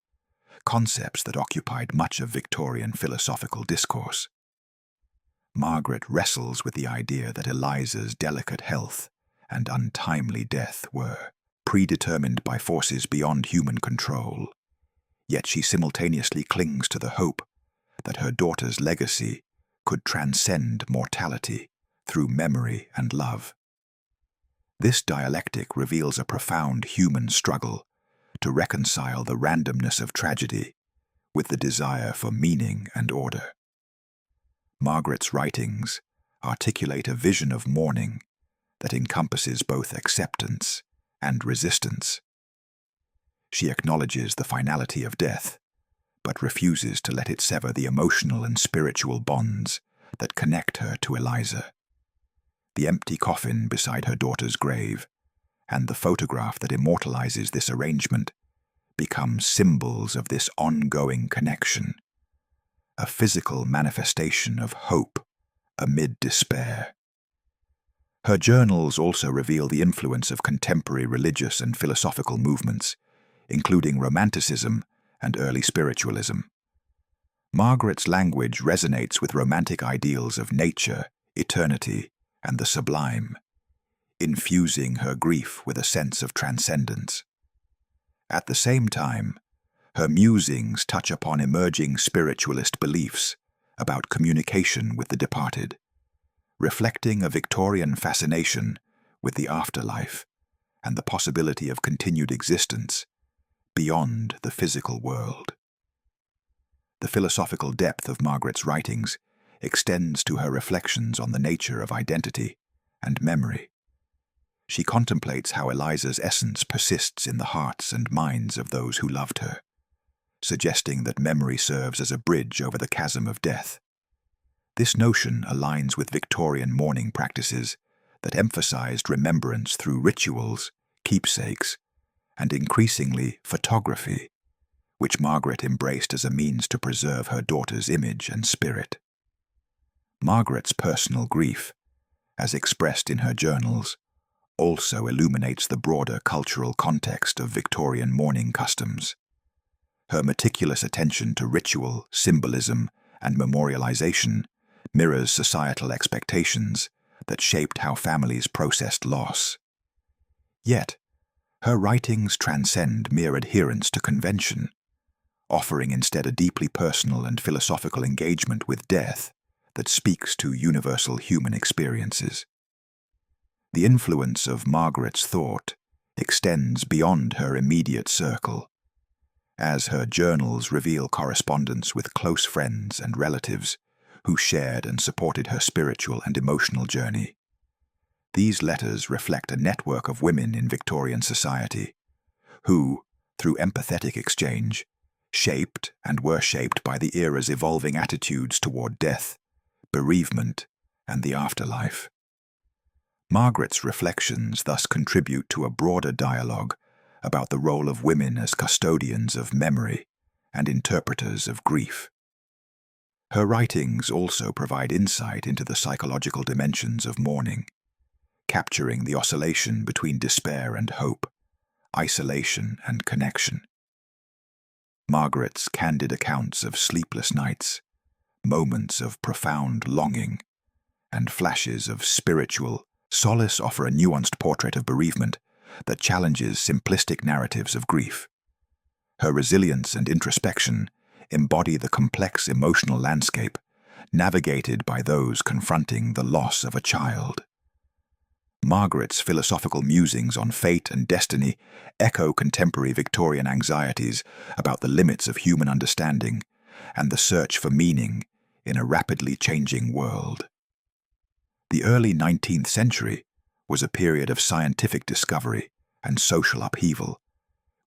A: concepts that occupied much of Victorian philosophical discourse. Margaret wrestles with the idea that Eliza's delicate health and untimely death were predetermined by forces beyond human control, yet she simultaneously clings to the hope that her daughter's legacy could transcend mortality through memory and love. This dialectic reveals a profound human struggle to reconcile the randomness of tragedy with the desire for meaning and order. Margaret's writings articulate a vision of mourning that encompasses both acceptance and resistance. She acknowledges the finality of death, but refuses to let it sever the emotional and spiritual bonds that connect her to Eliza. The empty coffin beside her daughter's grave and the photograph that immortalizes this arrangement become symbols of this ongoing connection, a physical manifestation of hope amid despair. Her journals also reveal the influence of contemporary religious and philosophical movements, including Romanticism and early spiritualism. Margaret's language resonates with romantic ideals of nature, eternity, and the sublime, infusing her grief with a sense of transcendence. At the same time, her musings touch upon emerging spiritualist beliefs about communication with the departed, reflecting a Victorian fascination with the afterlife and the possibility of continued existence beyond the physical world. The philosophical depth of Margaret's writings extends to her reflections on the nature of identity and memory. She contemplates how Eliza's essence persists in the hearts and minds of those who loved her, suggesting that memory serves as a bridge over the chasm of death. This notion aligns with Victorian mourning practices that emphasized remembrance through rituals, keepsakes, and increasingly photography, which Margaret embraced as a means to preserve her daughter's image and spirit. Margaret's personal grief, as expressed in her journals, also illuminates the broader cultural context of Victorian mourning customs. Her meticulous attention to ritual, symbolism, and memorialization mirrors societal expectations that shaped how families processed loss. Yet, her writings transcend mere adherence to convention. offering instead a deeply personal and philosophical engagement with death that speaks to universal human experiences. The influence of Margaret's thought extends beyond her immediate circle, as her journals reveal correspondence with close friends and relatives who shared and supported her spiritual and emotional journey. These letters reflect a network of women in Victorian society who, through empathetic exchange, shaped and were shaped by the era's evolving attitudes toward death, bereavement, and the afterlife. Margaret's reflections thus contribute to a broader dialogue about the role of women as custodians of memory and interpreters of grief. Her writings also provide insight into the psychological dimensions of mourning, capturing the oscillation between despair and hope, isolation and connection. Margaret's candid accounts of sleepless nights, moments of profound longing, and flashes of spiritual solace offer a nuanced portrait of bereavement that challenges simplistic narratives of grief. Her resilience and introspection embody the complex emotional landscape navigated by those confronting the loss of a child. Margaret's philosophical musings on fate and destiny echo contemporary Victorian anxieties about the limits of human understanding and the search for meaning in a rapidly changing world. The early 19th century was a period of scientific discovery and social upheaval,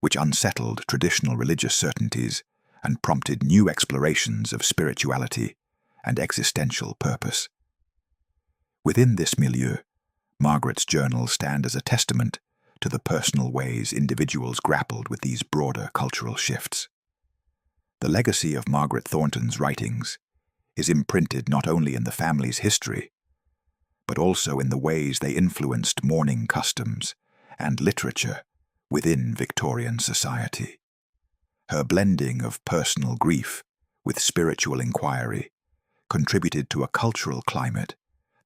A: which unsettled traditional religious certainties and prompted new explorations of spirituality and existential purpose. Within this milieu, Margaret's journals stand as a testament to the personal ways individuals grappled with these broader cultural shifts. The legacy of Margaret Thornton's writings is imprinted not only in the family's history, but also in the ways they influenced mourning customs and literature within Victorian society. Her blending of personal grief with spiritual inquiry contributed to a cultural climate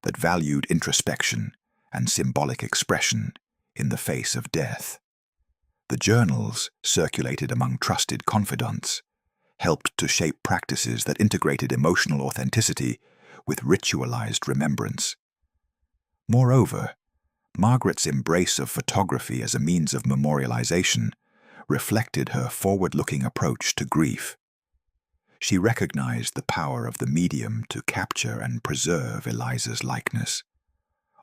A: that valued introspection and symbolic expression in the face of death. The journals, circulated among trusted confidants, helped to shape practices that integrated emotional authenticity with ritualized remembrance. Moreover, Margaret's embrace of photography as a means of memorialization reflected her forward-looking approach to grief. She recognized the power of the medium to capture and preserve Eliza's likeness,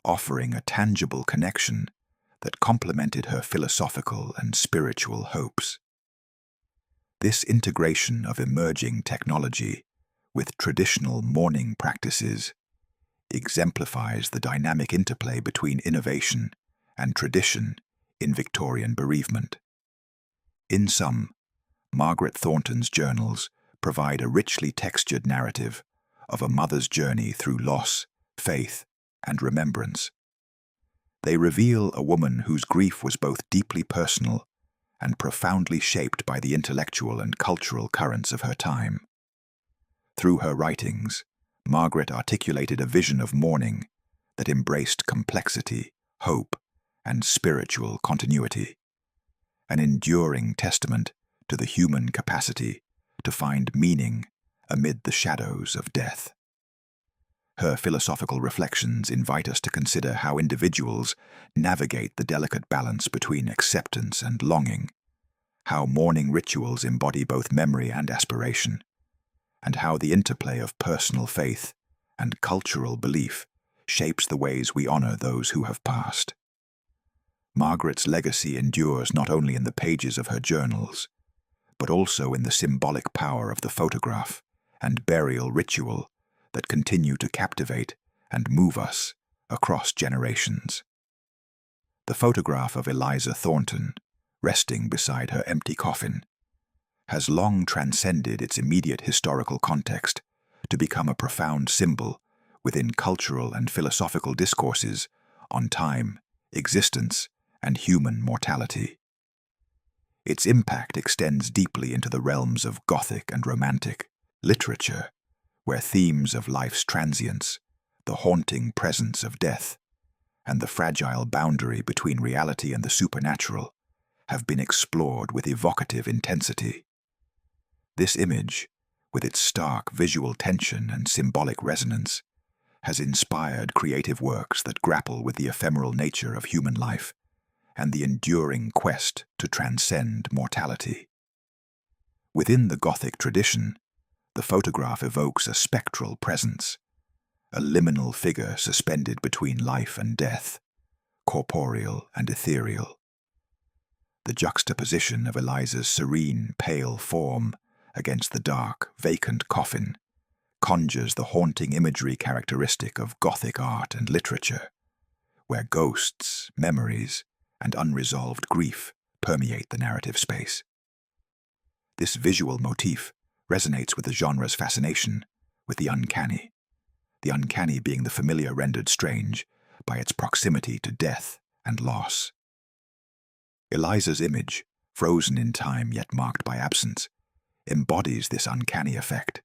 A: offering a tangible connection that complemented her philosophical and spiritual hopes. This integration of emerging technology with traditional mourning practices exemplifies the dynamic interplay between innovation and tradition in Victorian bereavement. In sum, Margaret Thornton's journals provide a richly textured narrative of a mother's journey through loss, faith, and remembrance. They reveal a woman whose grief was both deeply personal and profoundly shaped by the intellectual and cultural currents of her time. Through her writings, Margaret articulated a vision of mourning that embraced complexity, hope, and spiritual continuity, an enduring testament to the human capacity to find meaning amid the shadows of death. Her philosophical reflections invite us to consider how individuals navigate the delicate balance between acceptance and longing, how mourning rituals embody both memory and aspiration, and how the interplay of personal faith and cultural belief shapes the ways we honor those who have passed. Margaret's legacy endures not only in the pages of her journals, but also in the symbolic power of the photograph and burial ritual that continue to captivate and move us across generations. The photograph of Eliza Thornton, resting beside her empty coffin, has long transcended its immediate historical context to become a profound symbol within cultural and philosophical discourses on time, existence, and human mortality. Its impact extends deeply into the realms of Gothic and Romantic literature, where themes of life's transience, the haunting presence of death, and the fragile boundary between reality and the supernatural have been explored with evocative intensity. This image, with its stark visual tension and symbolic resonance, has inspired creative works that grapple with the ephemeral nature of human life and the enduring quest to transcend mortality. Within the Gothic tradition, the photograph evokes a spectral presence, a liminal figure suspended between life and death, corporeal and ethereal. The juxtaposition of Eliza's serene, pale form against the dark, vacant coffin conjures the haunting imagery characteristic of Gothic art and literature, where ghosts, memories, and unresolved grief permeate the narrative space. This visual motif resonates with the genre's fascination with the uncanny being the familiar rendered strange by its proximity to death and loss. Eliza's image, frozen in time yet marked by absence, embodies this uncanny effect,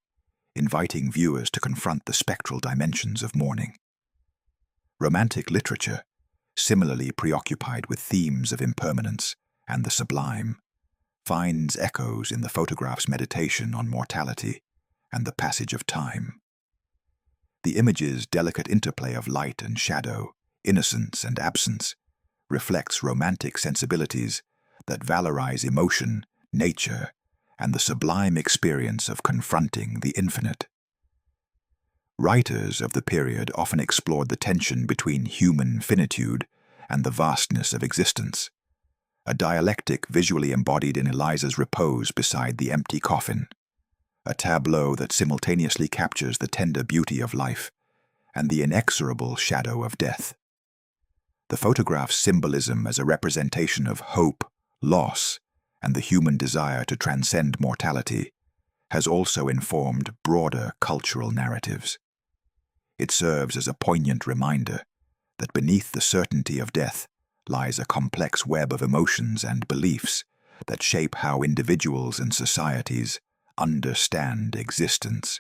A: inviting viewers to confront the spectral dimensions of mourning. Romantic literature, similarly preoccupied with themes of impermanence and the sublime, finds echoes in the photograph's meditation on mortality and the passage of time. The image's delicate interplay of light and shadow, innocence and absence, reflects romantic sensibilities that valorize emotion, nature, and the sublime experience of confronting the infinite. Writers of the period often explored the tension between human finitude and the vastness of existence, a dialectic visually embodied in Eliza's repose beside the empty coffin, a tableau that simultaneously captures the tender beauty of life and the inexorable shadow of death. The photograph's symbolism as a representation of hope, loss, and the human desire to transcend mortality has also informed broader cultural narratives. It serves as a poignant reminder that beneath the certainty of death lies a complex web of emotions and beliefs that shape how individuals and societies understand existence.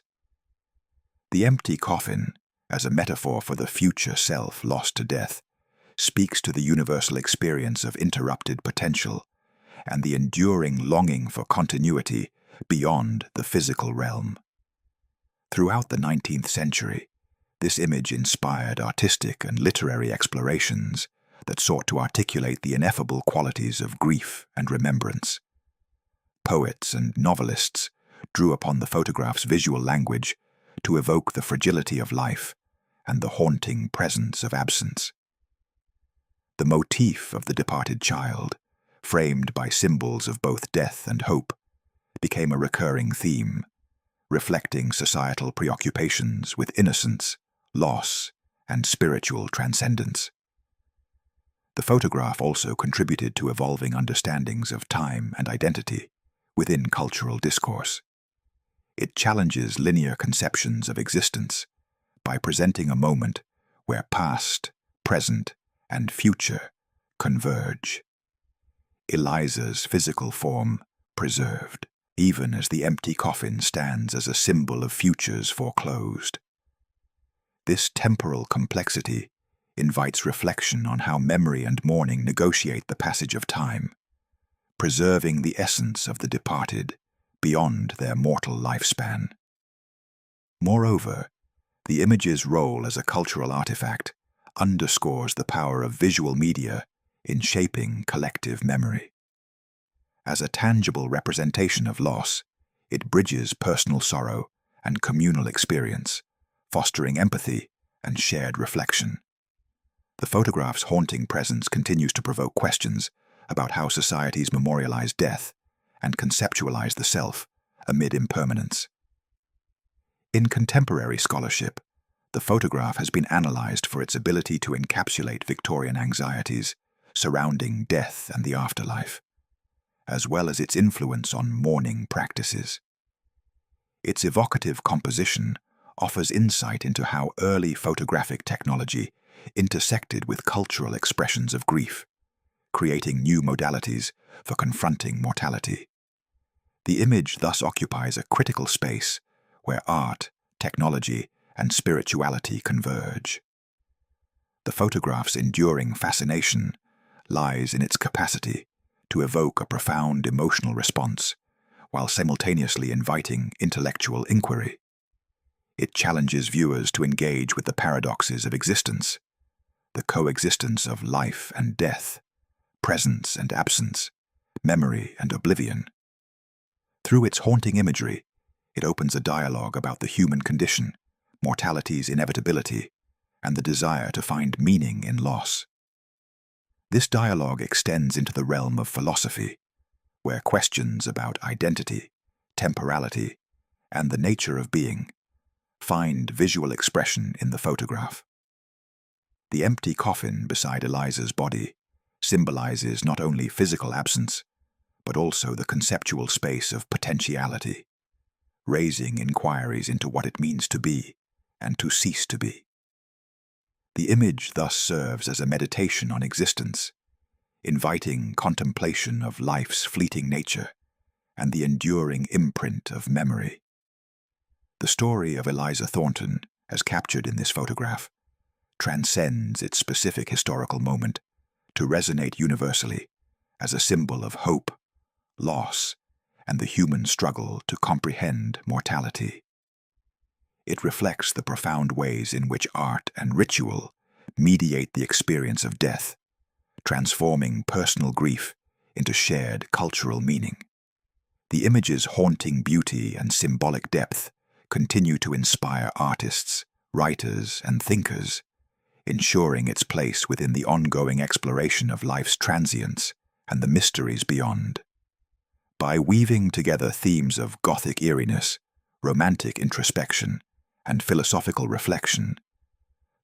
A: The empty coffin, as a metaphor for the future self lost to death, speaks to the universal experience of interrupted potential and the enduring longing for continuity beyond the physical realm. Throughout the 19th century, this image inspired artistic and literary explorations that sought to articulate the ineffable qualities of grief and remembrance. Poets and novelists drew upon the photograph's visual language to evoke the fragility of life and the haunting presence of absence. The motif of the departed child, framed by symbols of both death and hope, became a recurring theme, reflecting societal preoccupations with innocence, loss, and spiritual transcendence. The photograph also contributed to evolving understandings of time and identity within cultural discourse. It challenges linear conceptions of existence by presenting a moment where past, present, and future converge. Eliza's physical form preserved, even as the empty coffin stands as a symbol of futures foreclosed. This temporal complexity invites reflection on how memory and mourning negotiate the passage of time, preserving the essence of the departed beyond their mortal lifespan. Moreover, the image's role as a cultural artifact underscores the power of visual media in shaping collective memory. As a tangible representation of loss, it bridges personal sorrow and communal experience, fostering empathy and shared reflection. The photograph's haunting presence continues to provoke questions about how societies memorialize death and conceptualize the self amid impermanence. In contemporary scholarship, the photograph has been analyzed for its ability to encapsulate Victorian anxieties surrounding death and the afterlife, as well as its influence on mourning practices. Its evocative composition offers insight into how early photographic technology intersected with cultural expressions of grief, creating new modalities for confronting mortality. The image thus occupies a critical space where art, technology, and spirituality converge. The photograph's enduring fascination lies in its capacity to evoke a profound emotional response while simultaneously inviting intellectual inquiry. It challenges viewers to engage with the paradoxes of existence, the coexistence of life and death, presence and absence, memory and oblivion. Through its haunting imagery, it opens a dialogue about the human condition, mortality's inevitability, and the desire to find meaning in loss. This dialogue extends into the realm of philosophy, where questions about identity, temporality, and the nature of being find visual expression in the photograph. The empty coffin beside Eliza's body symbolizes not only physical absence, but also the conceptual space of potentiality, raising inquiries into what it means to be and to cease to be. The image thus serves as a meditation on existence, inviting contemplation of life's fleeting nature and the enduring imprint of memory. The story of Eliza Thornton, as captured in this photograph, transcends its specific historical moment to resonate universally as a symbol of hope, loss, and the human struggle to comprehend mortality. It reflects the profound ways in which art and ritual mediate the experience of death, transforming personal grief into shared cultural meaning. The image's haunting beauty and symbolic depth continue to inspire artists, writers, and thinkers, ensuring its place within the ongoing exploration of life's transience and the mysteries beyond. By weaving together themes of Gothic eeriness, romantic introspection, and philosophical reflection,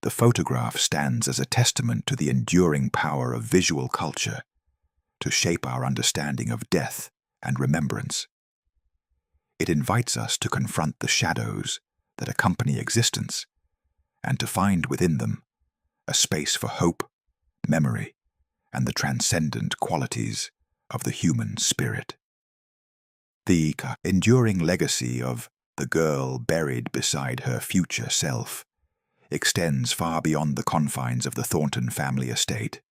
A: the photograph stands as a testament to the enduring power of visual culture to shape our understanding of death and remembrance. It invites us to confront the shadows that accompany existence and to find within them a space for hope, memory, and the transcendent qualities of the human spirit. The enduring legacy of the girl buried beside her future self extends far beyond the confines of the Thornton family estate,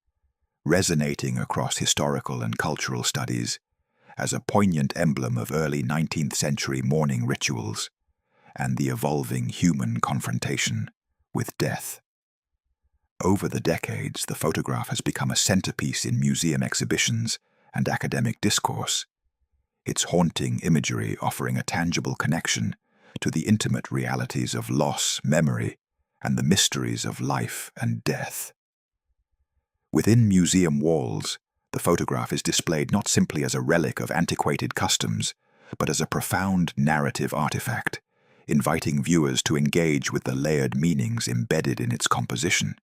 A: resonating across historical and cultural studies as a poignant emblem of early 19th century mourning rituals and the evolving human confrontation with death. Over the decades, the photograph has become a centerpiece in museum exhibitions and academic discourse, its haunting imagery offering a tangible connection to the intimate realities of loss, memory, and the mysteries of life and death. Within museum walls, the photograph is displayed not simply as a relic of antiquated customs, but as a profound narrative artifact, inviting viewers to engage with the layered meanings embedded in its composition.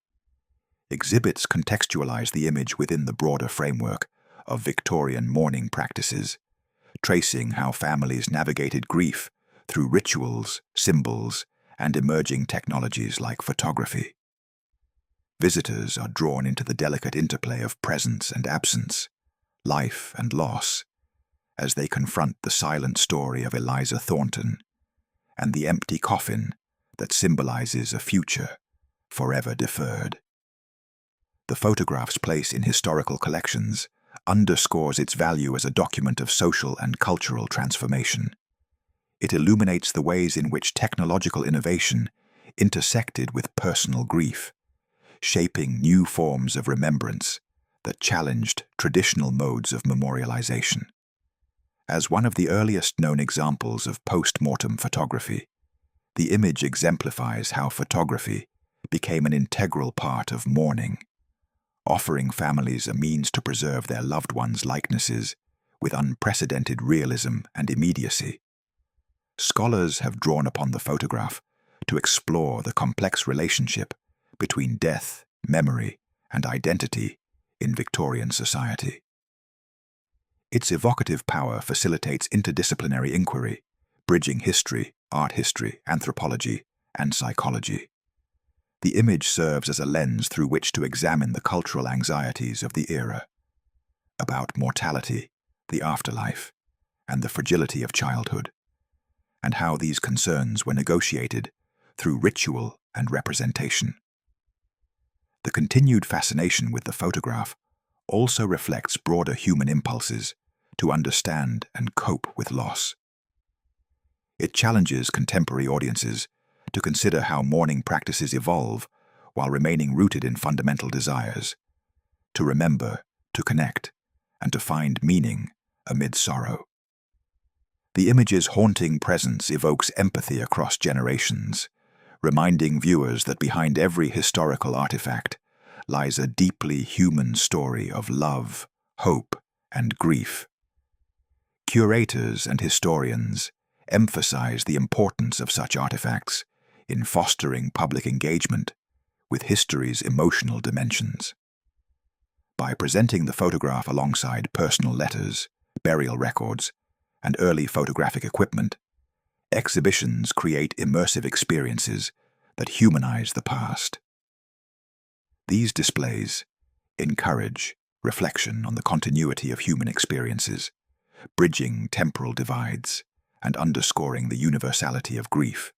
A: Exhibits contextualize the image within the broader framework of Victorian mourning practices, tracing how families navigated grief through rituals, symbols, and emerging technologies like photography. Visitors are drawn into the delicate interplay of presence and absence, life and loss, as they confront the silent story of Eliza Thornton and the empty coffin that symbolizes a future forever deferred. The photograph's place in historical collections underscores its value as a document of social and cultural transformation. It illuminates the ways in which technological innovation intersected with personal grief, shaping new forms of remembrance that challenged traditional modes of memorialization. As one of the earliest known examples of post-mortem photography, the image exemplifies how photography became an integral part of mourning, offering families a means to preserve their loved ones' likenesses with unprecedented realism and immediacy. Scholars have drawn upon the photograph to explore the complex relationship between death, memory, and identity in Victorian society. Its evocative power facilitates interdisciplinary inquiry, bridging history, art history, anthropology, and psychology. The image serves as a lens through which to examine the cultural anxieties of the era, about mortality, the afterlife, and the fragility of childhood, and how these concerns were negotiated through ritual and representation. The continued fascination with the photograph also reflects broader human impulses to understand and cope with loss. It challenges contemporary audiences to consider how mourning practices evolve while remaining rooted in fundamental desires, to remember, to connect, and to find meaning amid sorrow. The image's haunting presence evokes empathy across generations, reminding viewers that behind every historical artifact lies a deeply human story of love, hope, and grief. Curators and historians emphasize the importance of such artifacts in fostering public engagement with history's emotional dimensions. By presenting the photograph alongside personal letters, burial records, and early photographic equipment, exhibitions create immersive experiences that humanize the past. These displays encourage reflection on the continuity of human experiences, bridging temporal divides and underscoring the universality of grief.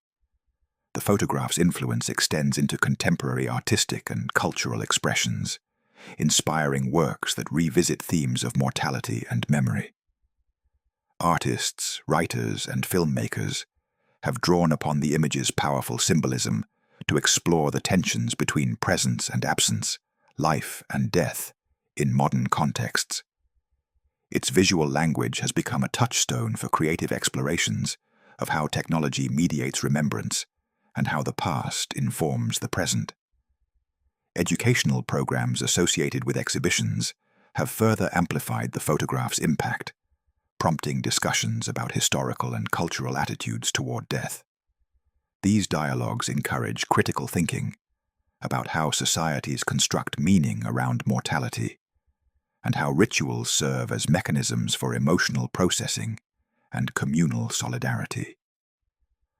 A: The photograph's influence extends into contemporary artistic and cultural expressions, inspiring works that revisit themes of mortality and memory. Artists, writers, and filmmakers have drawn upon the image's powerful symbolism to explore the tensions between presence and absence, life and death, in modern contexts. Its visual language has become a touchstone for creative explorations of how technology mediates remembrance and how the past informs the present. Educational programs associated with exhibitions have further amplified the photograph's impact, prompting discussions about historical and cultural attitudes toward death. These dialogues encourage critical thinking about how societies construct meaning around mortality, and how rituals serve as mechanisms for emotional processing and communal solidarity.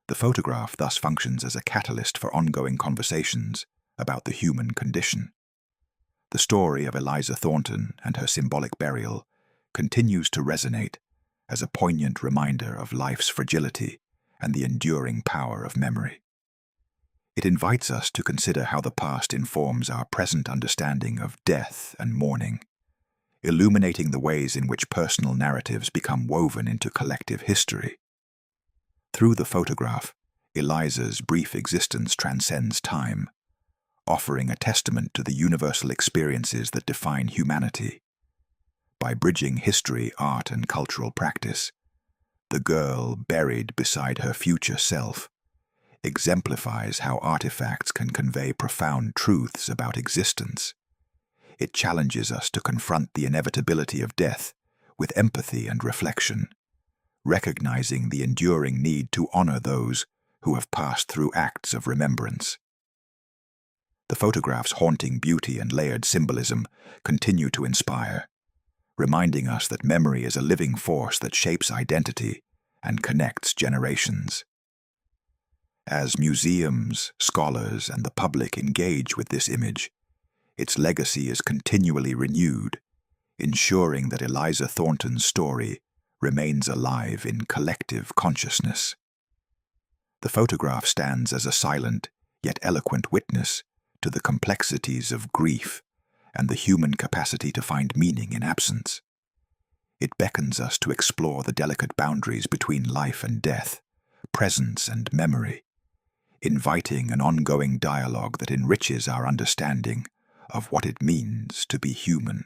A: The photograph thus functions as a catalyst for ongoing conversations about the human condition. The story of Eliza Thornton and her symbolic burial continues to resonate as a poignant reminder of life's fragility and the enduring power of memory. It invites us to consider how the past informs our present understanding of death and mourning, illuminating the ways in which personal narratives become woven into collective history. Through the photograph, Eliza's brief existence transcends time, offering a testament to the universal experiences that define humanity. By bridging history, art, and cultural practice, the girl buried beside her future self exemplifies how artifacts can convey profound truths about existence. It challenges us to confront the inevitability of death with empathy and reflection, recognizing the enduring need to honor those who have passed through acts of remembrance. The photograph's haunting beauty and layered symbolism continue to inspire, reminding us that memory is a living force that shapes identity and connects generations. As museums, scholars, and the public engage with this image, its legacy is continually renewed, ensuring that Eliza Thornton's story remains alive in collective consciousness. The photograph stands as a silent yet eloquent witness to the complexities of grief and the human capacity to find meaning in absence. It beckons us to explore the delicate boundaries between life and death, presence and memory, inviting an ongoing dialogue that enriches our understanding of what it means to be human.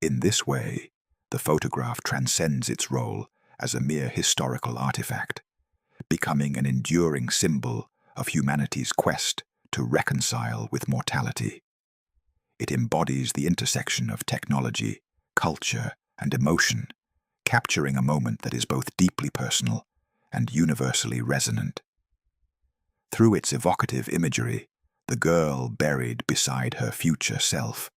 A: In this way, the photograph transcends its role as a mere historical artifact, becoming an enduring symbol of humanity's quest to reconcile with mortality. It embodies the intersection of technology, culture, and emotion, capturing a moment that is both deeply personal and universally resonant. Through its evocative imagery, the girl buried beside her future self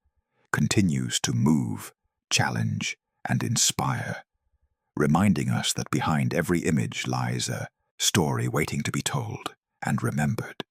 A: continues to move, challenge, and inspire, reminding us that behind every image lies a story waiting to be told and remembered.